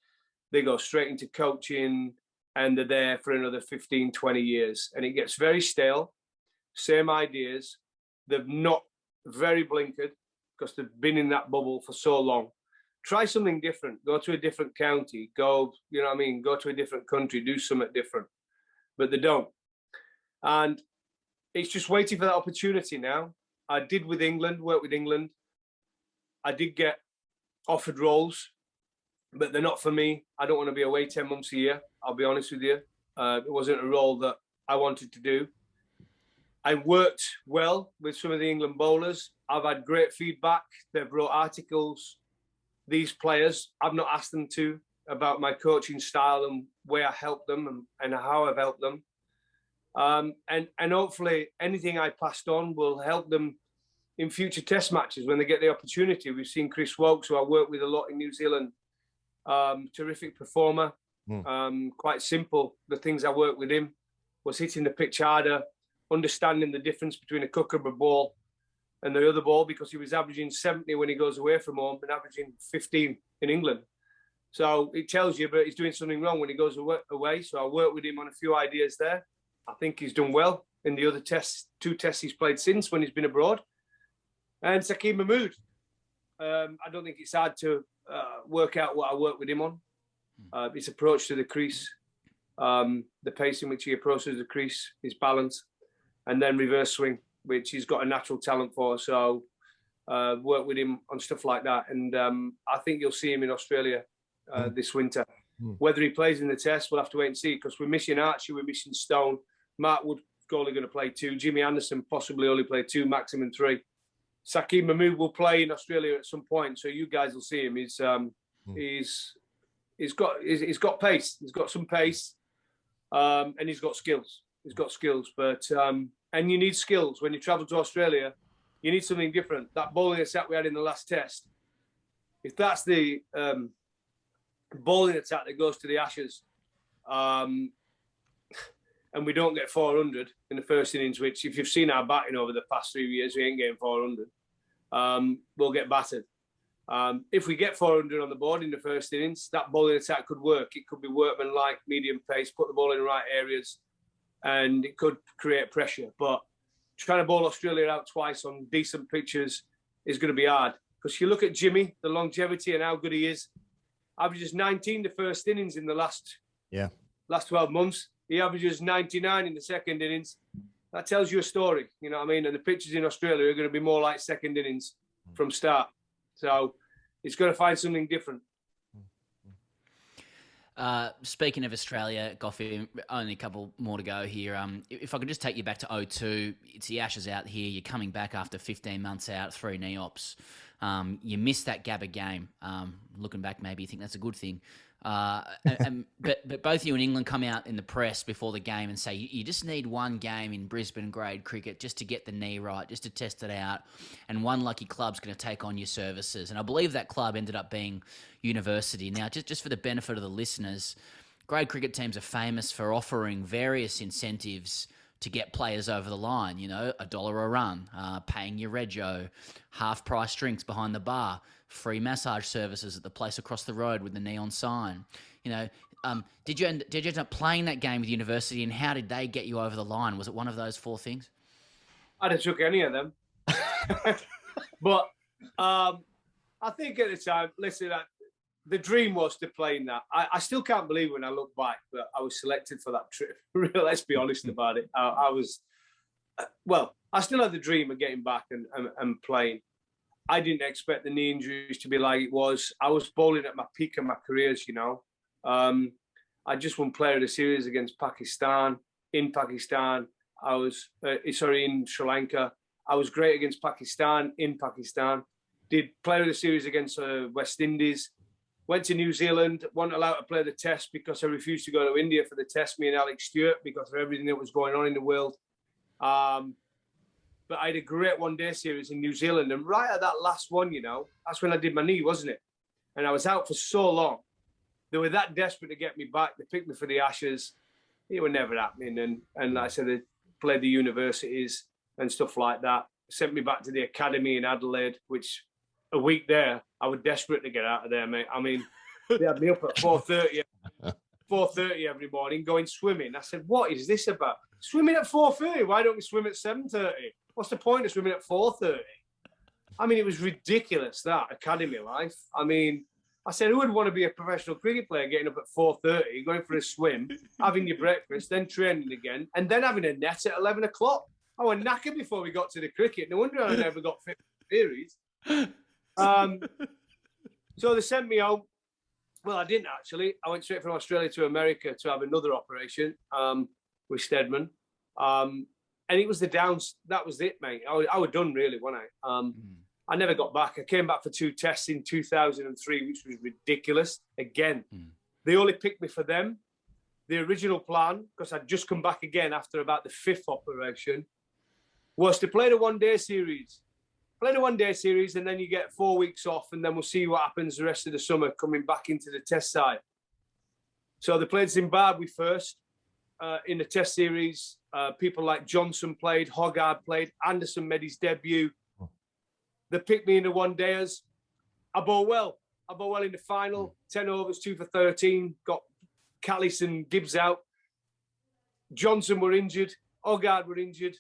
they go straight into coaching and they're there for another 15, 20 years. And it gets very stale, same ideas. They're not very blinkered because they've been in that bubble for so long. Try something different. Go to a different county. Go to a different country. Do something different. but they don't. And it's just waiting for that opportunity now. I did with England, work with England. I did get offered roles, but they're not for me. I don't want to be away 10 months a year. I'll be honest with you. It wasn't a role that I wanted to do. I worked well with some of the England bowlers. I've had great feedback. They've wrote articles. These players, I've not asked them to about my coaching style and where I helped them and how I've helped them. And hopefully anything I passed on will help them in future test matches when they get the opportunity. We've seen Chris Wokes, who I work with a lot in New Zealand, terrific performer, quite simple. The things I worked with him was hitting the pitch harder, understanding the difference between a Kookaburra ball and the other ball, because he was averaging 70 when he goes away from home and averaging 15 in England. So it tells you, but he's doing something wrong when he goes away. So I worked with him on a few ideas there. I think he's done well in the other tests, 2 tests he's played since when he's been abroad. And Sakeem Mahmood, I don't think it's hard to work out what I work with him on. His approach to the crease, the pace in which he approaches the crease, his balance, and then reverse swing, which he's got a natural talent for. So work with him on stuff like that. And I think you'll see him in Australia this winter. Whether he plays in the test, we'll have to wait and see, because we're missing Archie, we're missing Stone. Mark Wood's only going to play 2. Jimmy Anderson possibly only play 2, maximum 3. Sakeem Mahmood will play in Australia at some point, so you guys will see him. He's got pace. He's got some pace, and he's got skills. He's got skills, but and you need skills when you travel to Australia. You need something different. That bowling attack we had in the last test, if that's the bowling attack that goes to the Ashes, and we don't get 400 in the first innings, which if you've seen our batting over the past 3 years, we ain't getting 400. We'll get battered. If we get 400 on the board in the first innings, that bowling attack could work. It could be workman-like, medium pace, put the ball in the right areas, and it could create pressure. But trying to bowl Australia out twice on decent pitches is going to be hard. Because you look at Jimmy, the longevity and how good he is, averages 19 the first innings in the last 12 months. He averages 99 in the second innings. That tells you a story, you know what I mean? And the pitches in Australia are going to be more like second innings from start. So he's got to find something different. Speaking of Australia, Goughy, only a couple more to go here. If I could just take you back to 2002, it's the Ashes out here. You're coming back after 15 months out, 3 knee ops. You missed that Gabba game. Looking back, maybe you think that's a good thing. But both you and England come out in the press before the game and say you just need one game in Brisbane grade cricket just to get the knee right, just to test it out, and one lucky club's going to take on your services. And I believe that club ended up being University. Now, just for the benefit of the listeners, grade cricket teams are famous for offering various incentives to get players over the line, you know, $1 a run, paying your rego, half-price drinks behind the bar, free massage services at the place across the road with the neon sign. You know, did you end up playing that game with University, and how did they get you over the line? Was it one of those 4 things? I'd have took any of them. But I think at the time, listen, the dream was to play in that. I still can't believe when I look back that I was selected for that trip. Let's be honest about it. I was, well, I still had the dream of getting back and playing. I didn't expect the knee injuries to be like it was. I was bowling at my peak of my careers, you know. I just won Player of the Series against Pakistan, in Pakistan. I was, in Sri Lanka. I was great against Pakistan, in Pakistan. Did Player of the Series against West Indies. Went to New Zealand, wasn't allowed to play the test because I refused to go to India for the test, me and Alex Stewart, because of everything that was going on in the world. But I had a great one-day series in New Zealand. And right at that last one, you know, that's when I did my knee, wasn't it? And I was out for so long. They were that desperate to get me back. They picked me for the Ashes. It was never happening. And like I said, they played the universities and stuff like that. Sent me back to the academy in Adelaide, which a week there, I was desperate to get out of there, mate. I mean, they had me up at 4:30 every morning going swimming. I said, what is this about? Swimming at 4:30? Why don't we swim at 7:30? What's the point of swimming at 4:30? I mean, it was ridiculous, that academy life. I mean, I said, who would want to be a professional cricket player getting up at 4:30, going for a swim, having your breakfast, then training again, and then having a net at 11 o'clock? I was knackered before we got to the cricket. No wonder I never got fit for the series. So they sent me out. Well, I didn't actually. I went straight from Australia to America to have another operation with Steadman. And it was the downs. That was it, mate. I was done, really, wasn't I? I never got back. I came back for 2 tests in 2003, which was ridiculous. Again, they only picked me for them. The original plan, because I'd just come back again after about the 5th operation, was to play the one-day series. Play the one-day series, and then you get 4 weeks off, and then we'll see what happens the rest of the summer coming back into the test side. So they played Zimbabwe first in the test series. People like Johnson played, Hoggard played, Anderson made his debut. They picked me in the one-dayers. I bowled well. I bowled well in the final. 10 overs, 2 for 13. Got Callis and Gibbs out. Johnson were injured. Hoggard were injured.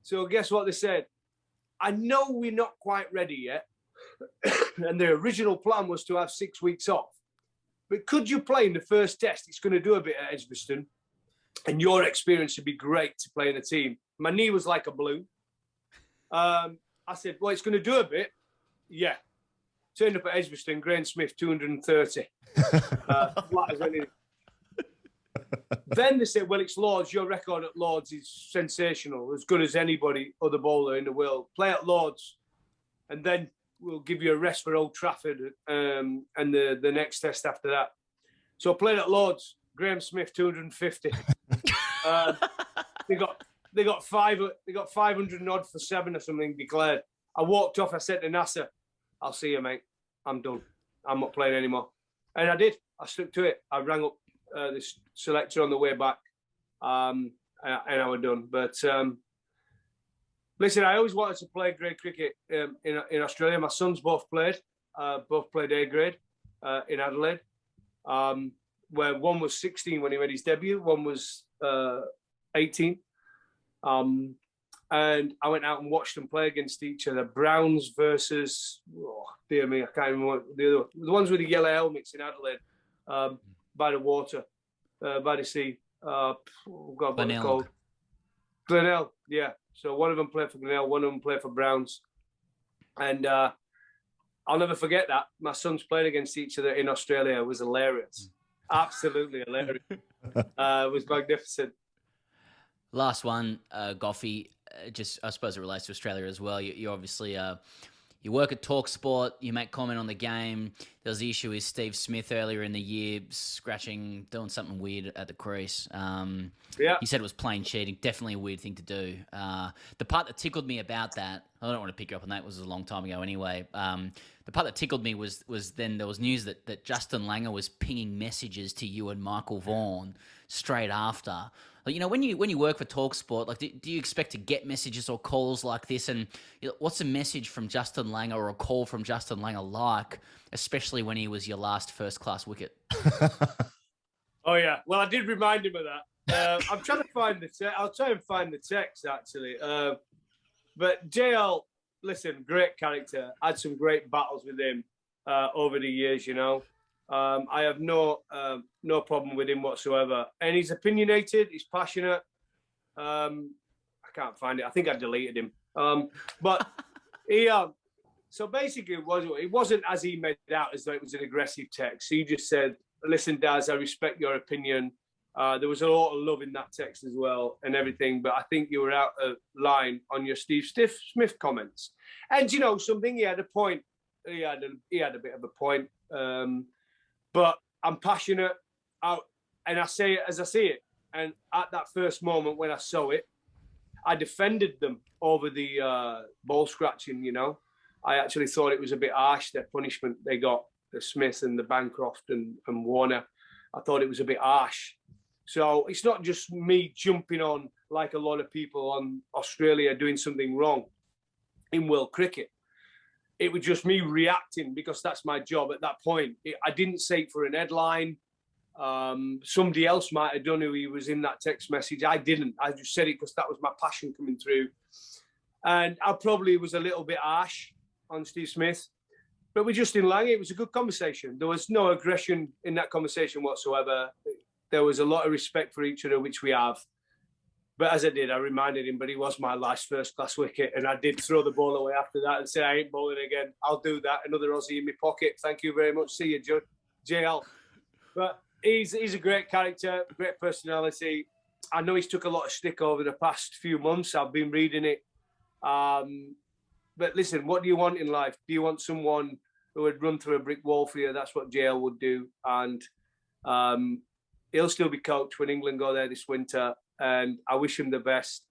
So guess what they said? I know we're not quite ready yet. And the original plan was to have 6 weeks off. But could you play in the first test? It's going to do a bit at Edgbaston. And your experience would be great to play in a team. My knee was like a balloon. I said, well, it's going to do a bit. Yeah. Turned up at Edgbaston, Graham Smith, 230. Flat as anything. Then they said, well, it's Lords. Your record at Lords is sensational, as good as anybody other bowler in the world. Play at Lords, and then we'll give you a rest for Old Trafford and the next test after that. So I played at Lords, Graham Smith, 250. They got 500 and odd for 7 or something declared. I walked off. I said to Nasser, I'll see you, mate. I'm done. I'm not playing anymore. And I did. I stuck to it. I rang up this selector on the way back, and I was done. But listen, I always wanted to play grade cricket in Australia. My sons both played A grade in Adelaide, where one was 16 when he made his debut, one was 18. And I went out and watched them play against each other. Browns versus, oh, dear me, I can't remember what the other, the ones with the yellow helmets in Adelaide, by the water, by the sea. God, what they're called? Glenelg, yeah. So one of them played for Glenelg, one of them played for Browns. And I'll never forget that. My sons played against each other in Australia. It was hilarious. Absolutely hilarious. It was magnificent. Last one, Goughy, just I suppose it relates to Australia as well. You obviously you work at TalkSport, you make comment on the game. There was the issue with Steve Smith earlier in the year, doing something weird at the crease. Yeah. He said it was plain cheating. Definitely a weird thing to do. The part that tickled me about that, I don't want to pick you up on that, it was a long time ago anyway. The part that tickled me was then there was news that Justin Langer was pinging messages to you and Michael Vaughan straight after. Like, you know, when you work for TalkSport, like, do you expect to get messages or calls like this? And you know, what's a message from Justin Langer or a call from Justin Langer like, especially when he was your last first-class wicket? Oh yeah, well I did remind him of that. I'm trying to find the text. I'll try and find the text actually. But JL, listen, great character. I had some great battles with him over the years. You know. I have no problem with him whatsoever, and he's opinionated. He's passionate. I can't find it. I think I deleted him. But he. So basically, it wasn't as he made it out as though it was an aggressive text. He just said, "Listen, Daz, I respect your opinion." There was a lot of love in that text as well, and everything. But I think you were out of line on your Steve Smith comments. And you know something, he had a point. He had a bit of a point. But I'm passionate, and I say it as I see it. And at that first moment when I saw it, I defended them over the ball scratching, you know. I actually thought it was a bit harsh, their punishment they got, the Smith and the Bancroft and Warner. I thought it was a bit harsh. So it's not just me jumping on, like a lot of people on Australia doing something wrong in world cricket. It was just me reacting because that's my job at that point. I didn't say it for an headline. Somebody else might have done who he was in that text message. I didn't. I just said it because that was my passion coming through. And I probably was a little bit harsh on Steve Smith. But with Justin Lang, it was a good conversation. There was no aggression in that conversation whatsoever. There was a lot of respect for each other, which we have. But as I did, I reminded him, but he was my last first-class wicket, and I did throw the ball away after that and say, I ain't bowling again. I'll do that. Another Aussie in my pocket. Thank you very much. See you, JL. But he's a great character, great personality. I know he's took a lot of stick over the past few months. I've been reading it. But listen, what do you want in life? Do you want someone who would run through a brick wall for you? That's what JL would do. And he'll still be coached when England go there this winter. And I wish him the best,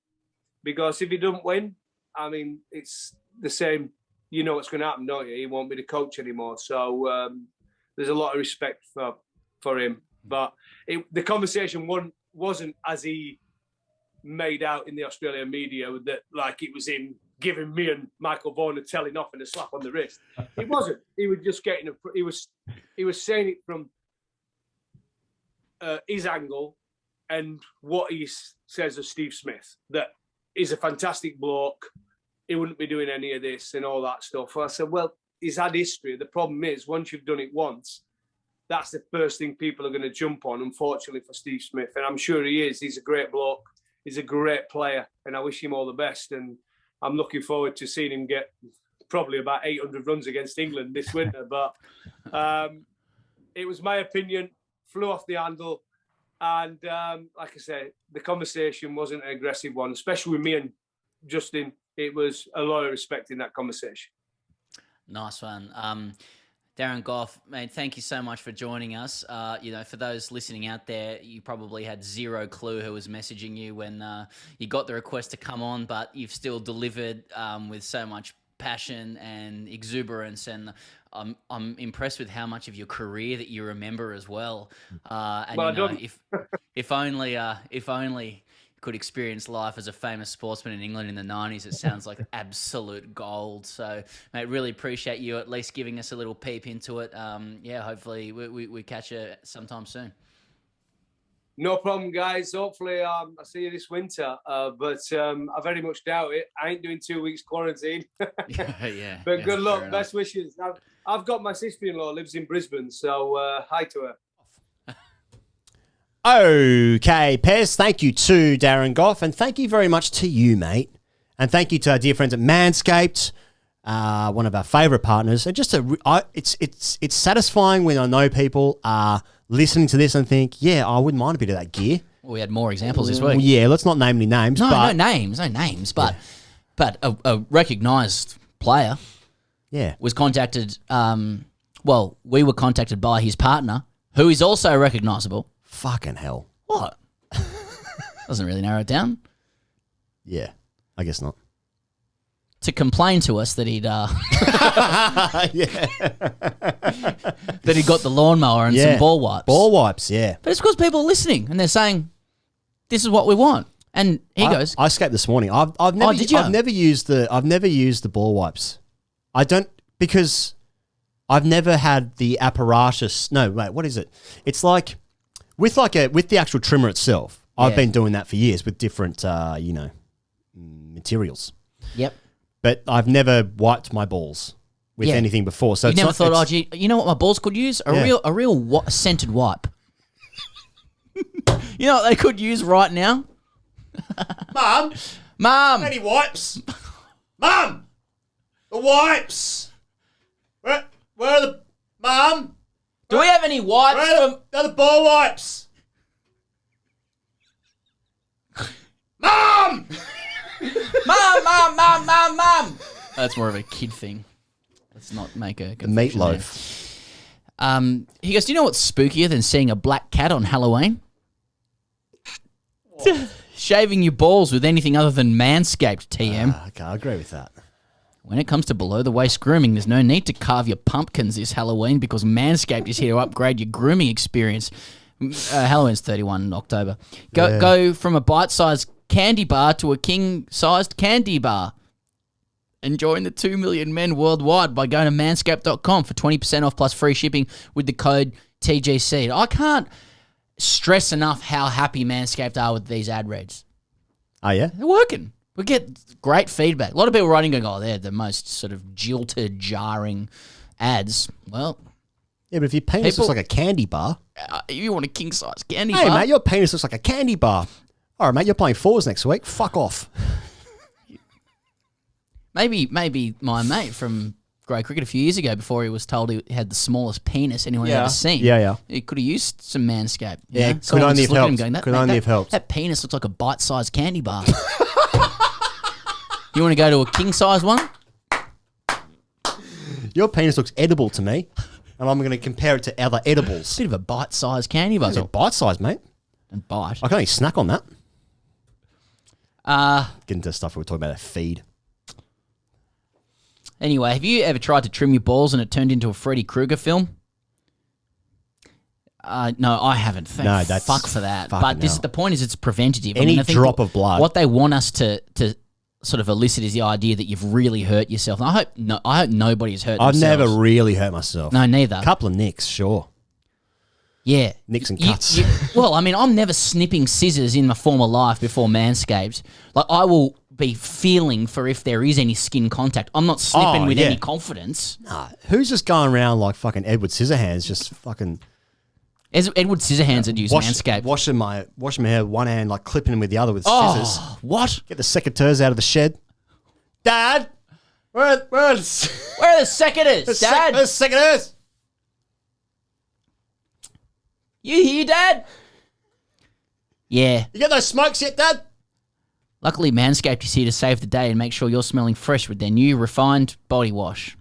because if he doesn't win, I mean, it's the same. You know what's going to happen, don't you? He won't be the coach anymore. So there's a lot of respect for him. But the conversation wasn't as he made out in the Australian media, that like it was him giving me and Michael Vaughan a telling off and a slap on the wrist. It wasn't. He was just getting he was saying it from his angle. And what he says of Steve Smith, that he's a fantastic bloke, he wouldn't be doing any of this and all that stuff. I said, well, he's had history. The problem is, once you've done it once, that's the first thing people are going to jump on, unfortunately, for Steve Smith. And I'm sure he is. He's a great bloke. He's a great player. And I wish him all the best. And I'm looking forward to seeing him get probably about 800 runs against England this winter. But it was my opinion, flew off the handle. And like I said, the conversation wasn't an aggressive one, especially with me and Justin. It was a lot of respect in that conversation. Nice one. Darren Gough, mate, thank you so much for joining us. For those listening out there, you probably had zero clue who was messaging you when you got the request to come on, but you've still delivered with so much passion and exuberance, and I'm impressed with how much of your career that you remember as well. If only could experience life as a famous sportsman in England in the 90s, it sounds like absolute gold. So, mate, really appreciate you at least giving us a little peep into it. Hopefully we catch you sometime soon. No problem, guys. Hopefully I'll see you this winter. But I very much doubt it. I ain't doing 2 weeks quarantine. Yeah. But good luck. Best wishes. I've got my sister-in-law lives in Brisbane, so hi to her. Okay, Pez, thank you to Darren Gough, and thank you very much to you, mate. And thank you to our dear friends at Manscaped, one of our favourite partners. And just it's satisfying when I know people are listening to this and think, yeah, I wouldn't mind a bit of that gear. Well, we had more examples this week. Yeah, let's not name any names. No names, but a recognised player was contacted, we were contacted by his partner, who is also recognisable. Fucking hell. What? Doesn't really narrow it down. Yeah, I guess not. To complain to us that he'd that he got the lawnmower and some ball wipes. Ball wipes, yeah. But it's because people are listening and they're saying, "This is what we want." And he goes, "I escaped this morning. I've never used the ball wipes. I don't, because I've never had the apparatus. No, wait, what is it? It's like with the actual trimmer itself. I've been doing that for years with different materials. Yep. But I've never wiped my balls with anything before. So you never thought, you know what my balls could use? A real scented wipe. You know what they could use right now? Mum! Any wipes? Mum! The wipes! Where are the... Mum? Do we have any wipes? Where are the ball wipes? Mum! Mum! That's more of a kid thing. Let's not make a meatloaf. He goes, do you know what's spookier than seeing a black cat on Halloween? Shaving your balls with anything other than Manscaped, TM. Okay, I agree with that. When it comes to below-the-waist grooming, there's no need to carve your pumpkins this Halloween because Manscaped is here to upgrade your grooming experience. Halloween's 31 October. Go from a bite-sized candy bar to a king-sized candy bar. And join the 2 million men worldwide by going to manscaped.com for 20% off plus free shipping with the code TGC. I can't stress enough how happy Manscaped are with these ad reads. Oh, yeah? They're working. We get great feedback. A lot of people writing going, they're the most sort of jilted, jarring ads, well, Yeah, but if your penis People- looks like a candy bar, you want a king size candy hey, bar. mate, your penis looks like a candy bar. All right, mate, you're playing fours next week. Fuck off. Maybe my mate from grade cricket a few years ago, before he was told he had the smallest penis anyone had ever seen. Yeah. He could have used some Manscaped. you Yeah, know? could Someone only just have look at him helped. going, Could mate, only have helped. That penis looks like a bite-sized candy bar. You want to go to a king-size one? Your penis looks edible to me, and I'm going to compare it to other edibles. Bit of a bite-sized candy bar. It's a bite size, mate. And bite. I can only snack on that. Get into stuff we were talking about, a feed. Anyway, have you ever tried to trim your balls and it turned into a Freddy Krueger film? No, I haven't. Thank fuck for that. But the point is, it's preventative. Any I think drop of blood. What they want us to sort of elicit is the idea that you've really hurt yourself. And I hope nobody has hurt I've themselves. never really hurt myself. No, neither. A couple of nicks, sure. Yeah. Nicks and cuts. Well, I mean, I'm never snipping scissors in my former life before Manscaped. Like, I will be feeling for if there is any skin contact. I'm not snipping with any confidence. Nah, who's just going around like fucking Edward Scissorhands, just fucking Edward Scissorhands would use Manscaped. washing my hair with one hand, like clipping them with the other with scissors. What? Get the secateurs out of the shed. Dad, where are the Where are the secateurs, Dad? Where's the secateurs? You here, Dad? Yeah. You got those smokes yet, Dad? Luckily, Manscaped is here to save the day and make sure you're smelling fresh with their new refined body wash.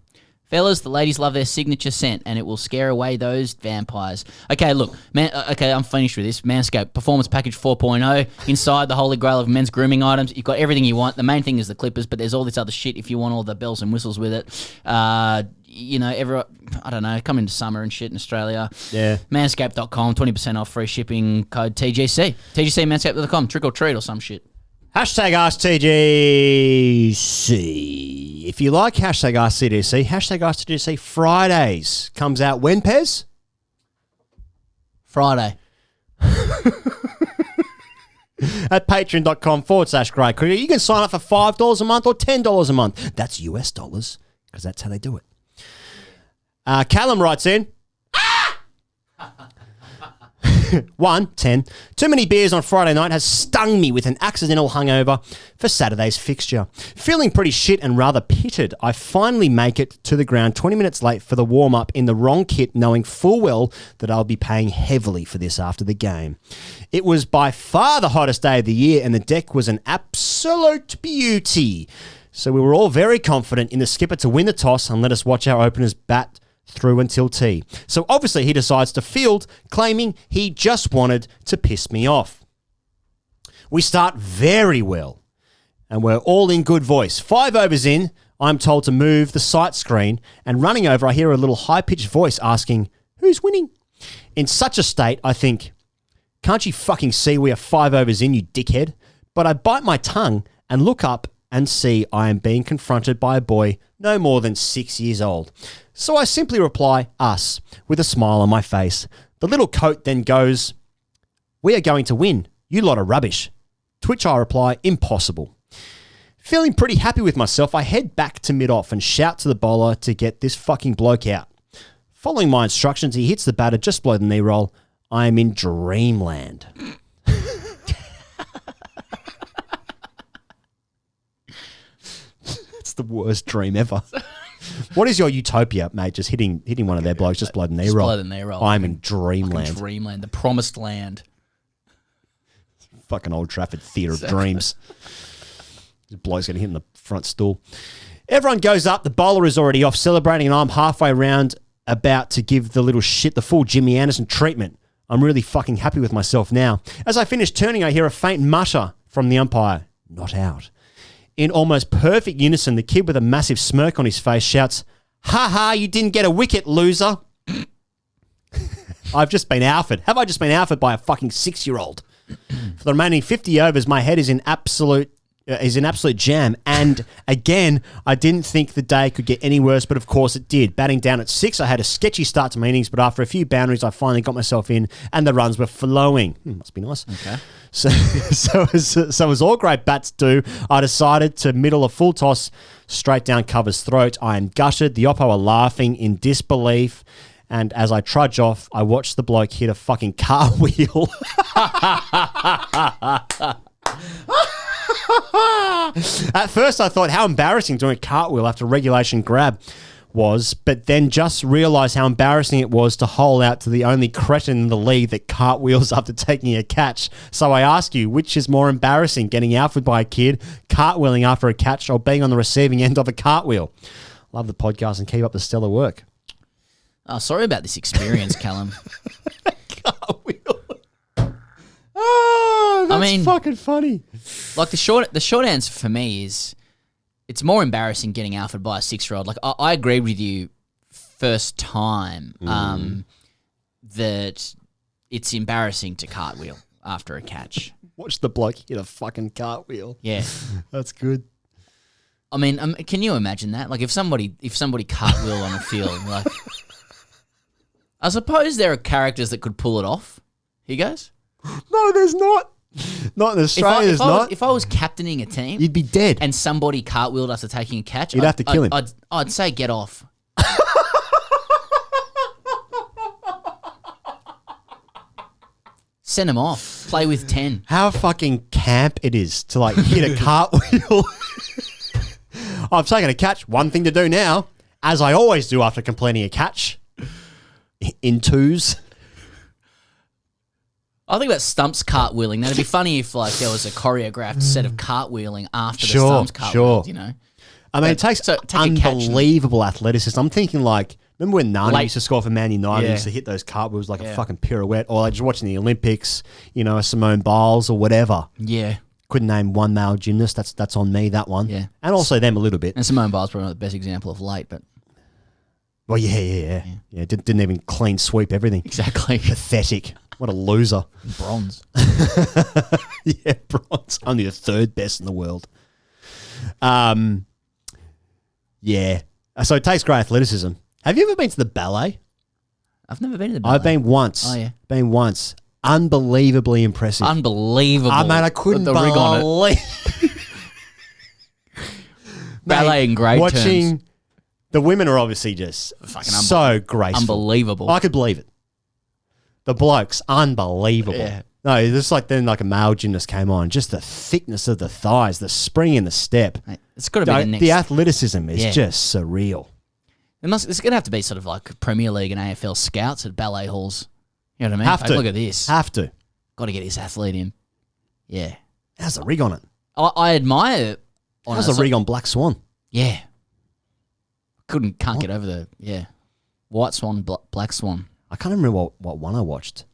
Fellas, the ladies love their signature scent, and it will scare away those vampires. Okay, look, I'm finished with this. Manscaped Performance Package 4.0. Inside, the holy grail of men's grooming items. You've got everything you want. The main thing is the clippers, but there's all this other shit if you want all the bells and whistles with it. Everyone, I don't know, come into summer and shit in Australia. Yeah. Manscaped.com, 20% off, free shipping, code TGC. TGC, manscaped.com, trick or treat or some shit. Hashtag AskTGC. If you like hashtag AskTGC, hashtag AskTGC Fridays comes out when, Pez? Friday. At patreon.com/Grey Cricket. You can sign up for $5 a month or $10 a month. That's US dollars, because that's how they do it. Callum writes in. 10. Too many beers on Friday night has stung me with an accidental hangover for Saturday's fixture. Feeling pretty shit and rather pitted, I finally make it to the ground 20 minutes late for the warm-up in the wrong kit, knowing full well that I'll be paying heavily for this after the game. It was by far the hottest day of the year and the deck was an absolute beauty. So we were all very confident in the skipper to win the toss and let us watch our openers bat through until tea. So obviously he decides to field, claiming he just wanted to piss me off. We start very well, and we're all in good voice. 5 overs in, I'm told to move the sight screen, and running over, I hear a little high-pitched voice asking, "Who's winning?" In such a state, I think, can't you fucking see we are 5 overs in, you dickhead? But I bite my tongue and look up and see I am being confronted by a boy no more than 6 years old. So I simply reply, "Us," with a smile on my face. The little coat then goes, "We are going to win. You lot are rubbish." To which I reply, "Impossible." Feeling pretty happy with myself, I head back to mid-off and shout to the bowler to get this fucking bloke out. Following my instructions, he hits the batter just below the knee roll. I am in dreamland. It's the worst dream ever. What is your utopia, mate? Just hitting one of their blokes just below the knee roll. Below the knee roll. I'm in dreamland. Dreamland, the promised land. Fucking Old Trafford Theatre of Dreams. This bloke's going to hit in the front stool. Everyone goes up. The bowler is already off celebrating, and I'm halfway round about to give the little shit the full Jimmy Anderson treatment. I'm really fucking happy with myself now. As I finish turning, I hear a faint mutter from the umpire. Not out. In almost perfect unison, the kid with a massive smirk on his face shouts, "Ha ha, you didn't get a wicket, loser." I've just been outfed. Have I just been outfed by a fucking 6-year-old? For the remaining 50 overs, my head is in absolute is an absolute jam. And again, I didn't think the day could get any worse, but of course it did. Batting down at 6, I had a sketchy start to my innings, but after a few boundaries, I finally got myself in and the runs were flowing. Must be nice. Okay. So as all great bats do, I decided to middle a full toss straight down cover's throat. I am gutted. The oppo are laughing in disbelief. And as I trudge off, I watch the bloke hit a fucking cartwheel. At first, I thought how embarrassing doing a cartwheel after regulation grab was, but then just realised how embarrassing it was to hole out to the only cretin in the league that cartwheels after taking a catch. So I ask you, which is more embarrassing, getting outfit by a kid, cartwheeling after a catch, or being on the receiving end of a cartwheel? Love the podcast and keep up the stellar work. Oh, sorry about this experience, Callum. Cartwheel. Oh, that's fucking funny. Like the short answer for me is it's more embarrassing getting outfitted by a 6-year-old. Like I agreed with you first time that it's embarrassing to cartwheel after a catch. Watch the bloke hit a fucking cartwheel. Yeah. That's good. I mean, can you imagine that? Like if somebody cartwheel on a field, like I suppose there are characters that could pull it off. Here goes. No, there's not. Not in Australia, there's not. If I was captaining a team, you'd be dead. And somebody cartwheeled after taking a catch, you'd have to kill him. I'd say get off. Send him off. Play with 10. How fucking camp it is to like hit a cartwheel. I've taken a catch. One thing to do now, as I always do after completing a catch, in twos. I think about stumps cartwheeling. That'd be funny if like there was a choreographed set of cartwheeling after the stumps cartwheeled, Sure. you know? I mean, it takes unbelievable athleticism. I'm thinking like, remember when Nani used to score for Man United, used to hit those cartwheels like a fucking pirouette, or like just watching the Olympics, you know, Simone Biles or whatever. Yeah. Couldn't name one male gymnast. That's on me, that one. Yeah. And also them a little bit. And Simone Biles probably not the best example of late, but... Well, yeah. Didn't even clean sweep everything. Exactly. Pathetic. What a loser. Bronze. Yeah, bronze. Only the third best in the world. Yeah. So it takes great athleticism. Have you ever been to the ballet? I've never been to the ballet. I've been once. Oh, yeah. Been once. Unbelievably impressive. Unbelievable. Man, I couldn't the rig on it. Ballet in great terms. The women are obviously just fucking so graceful. Unbelievable. I could believe it. The blokes, unbelievable. Yeah. No, it's like then like a male gymnast came on. Just the thickness of the thighs, the spring in the step. Mate, it's got to be the next... The athleticism is just surreal. It's going to have to be sort of like Premier League and AFL scouts at ballet halls. You know what I mean? Have to. Look at this. Have to. Got to get this athlete in. Yeah. How's the rig on it? I admire... How's the rig on Black Swan? Yeah. Can't get over the... White Swan, Black Swan. I can't remember what one I watched.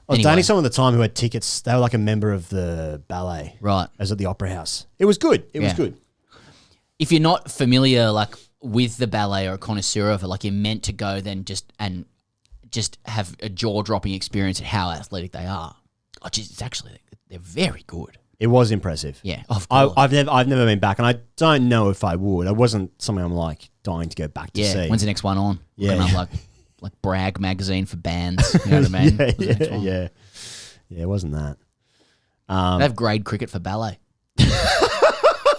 I was dating someone at the time who had tickets. They were like a member of the ballet. Right. As at the Opera House. It was good. It was good. If you're not familiar like with the ballet or a connoisseur of it, like you're meant to go then just have a jaw-dropping experience at how athletic they are. Oh, geez, it's actually, they're very good. It was impressive. Yeah, of course. I've never been back, and I don't know if I would. It wasn't something I'm like dying to go back to see. When's the next one on? Yeah. Looking up like Bragg magazine for bands. You know what I mean? Yeah, it wasn't that. They have grade cricket for ballet.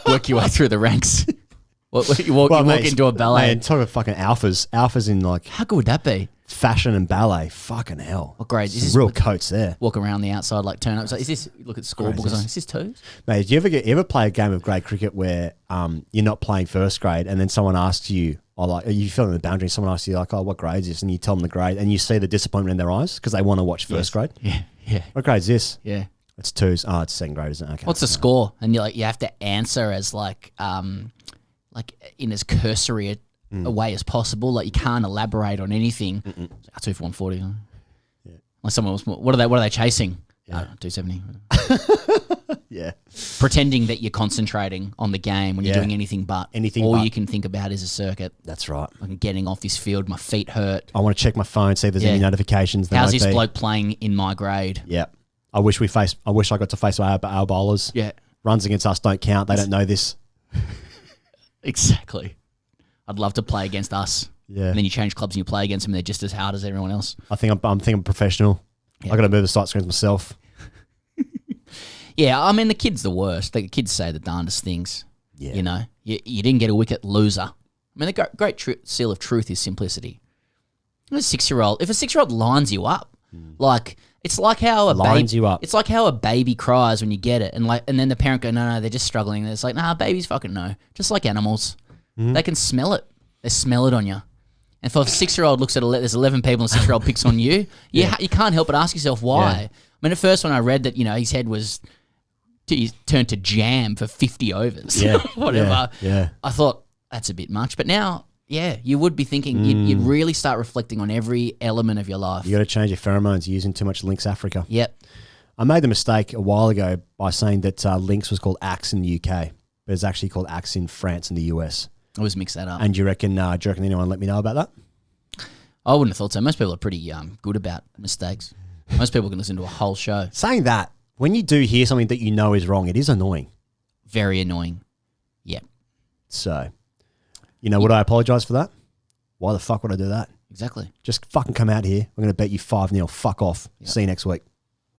Work your way through the ranks. You walk into a ballet. Man, talk about fucking alphas. Alphas in like... How good would that be? Fashion and ballet. Fucking hell. What grade? Is this real coats there. Walk around the outside, like turn up. It's like, is this... Look at the scorebook. Is this twos? Mate, do you ever play a game of grade cricket where you're not playing first grade and then someone asks you, or like, are you filling the boundary, someone asks you like, oh, what grade is this? And you tell them the grade and you see the disappointment in their eyes because they want to watch first grade? Yeah. What grade is this? Yeah. It's twos. Oh, it's second grade, isn't it? Okay. What's the score? And you have to answer as like in as cursory a way as possible. Like you can't elaborate on anything. 2 for 140. Yeah. Like someone else. What are they chasing? 270. Yeah. Pretending that you're concentrating on the game when you're doing anything but. All you can think about is a circuit. That's right. I'm getting off this field. My feet hurt. I want to check my phone, see if there's any notifications. How's this bloke playing in my grade? Yeah. I wish I got to face our bowlers. Yeah. runs against us don't count. They don't know this. Exactly. I'd love to play against us. Yeah. And then you change clubs and you play against them. They're just as hard as everyone else. I think I'm professional. Yeah. I got to move the sight screens myself. Yeah, I mean, the kid's the worst. The kids say the darndest things. Yeah. You know, you didn't get a wicket, loser. I mean, the great seal of truth is simplicity. A 6-year-old, if a 6-year-old lines you up, like it's like how it's like how a baby cries when you get it, and then the parent go, no, they're just struggling. And it's like, nah, babies fucking know. Just like animals, they can smell it. They smell it on you. And if a 6-year-old looks at there's 11 people and a 6-year-old picks on you, you can't help but ask yourself why. Yeah. I mean, at first when I read that, his head was turned to jam for 50 overs, whatever. Yeah. I thought that's a bit much, but now, you would be thinking you'd really start reflecting on every element of your life. You got to change your pheromones. You're using too much Lynx Africa. Yep. I made the mistake a while ago by saying that Lynx was called Axe in the UK, but it's actually called Axe in France and the US. I always mix that up. And do you reckon anyone let me know about that? I wouldn't have thought so. Most people are pretty good about mistakes. Most people can listen to a whole show. Saying that, when you do hear something that you know is wrong, it is annoying. Very annoying. Yep. So, would I apologise for that? Why the fuck would I do that? Exactly. Just fucking come out here. I'm going to bet you 5-0. Fuck off. Yep. See you next week.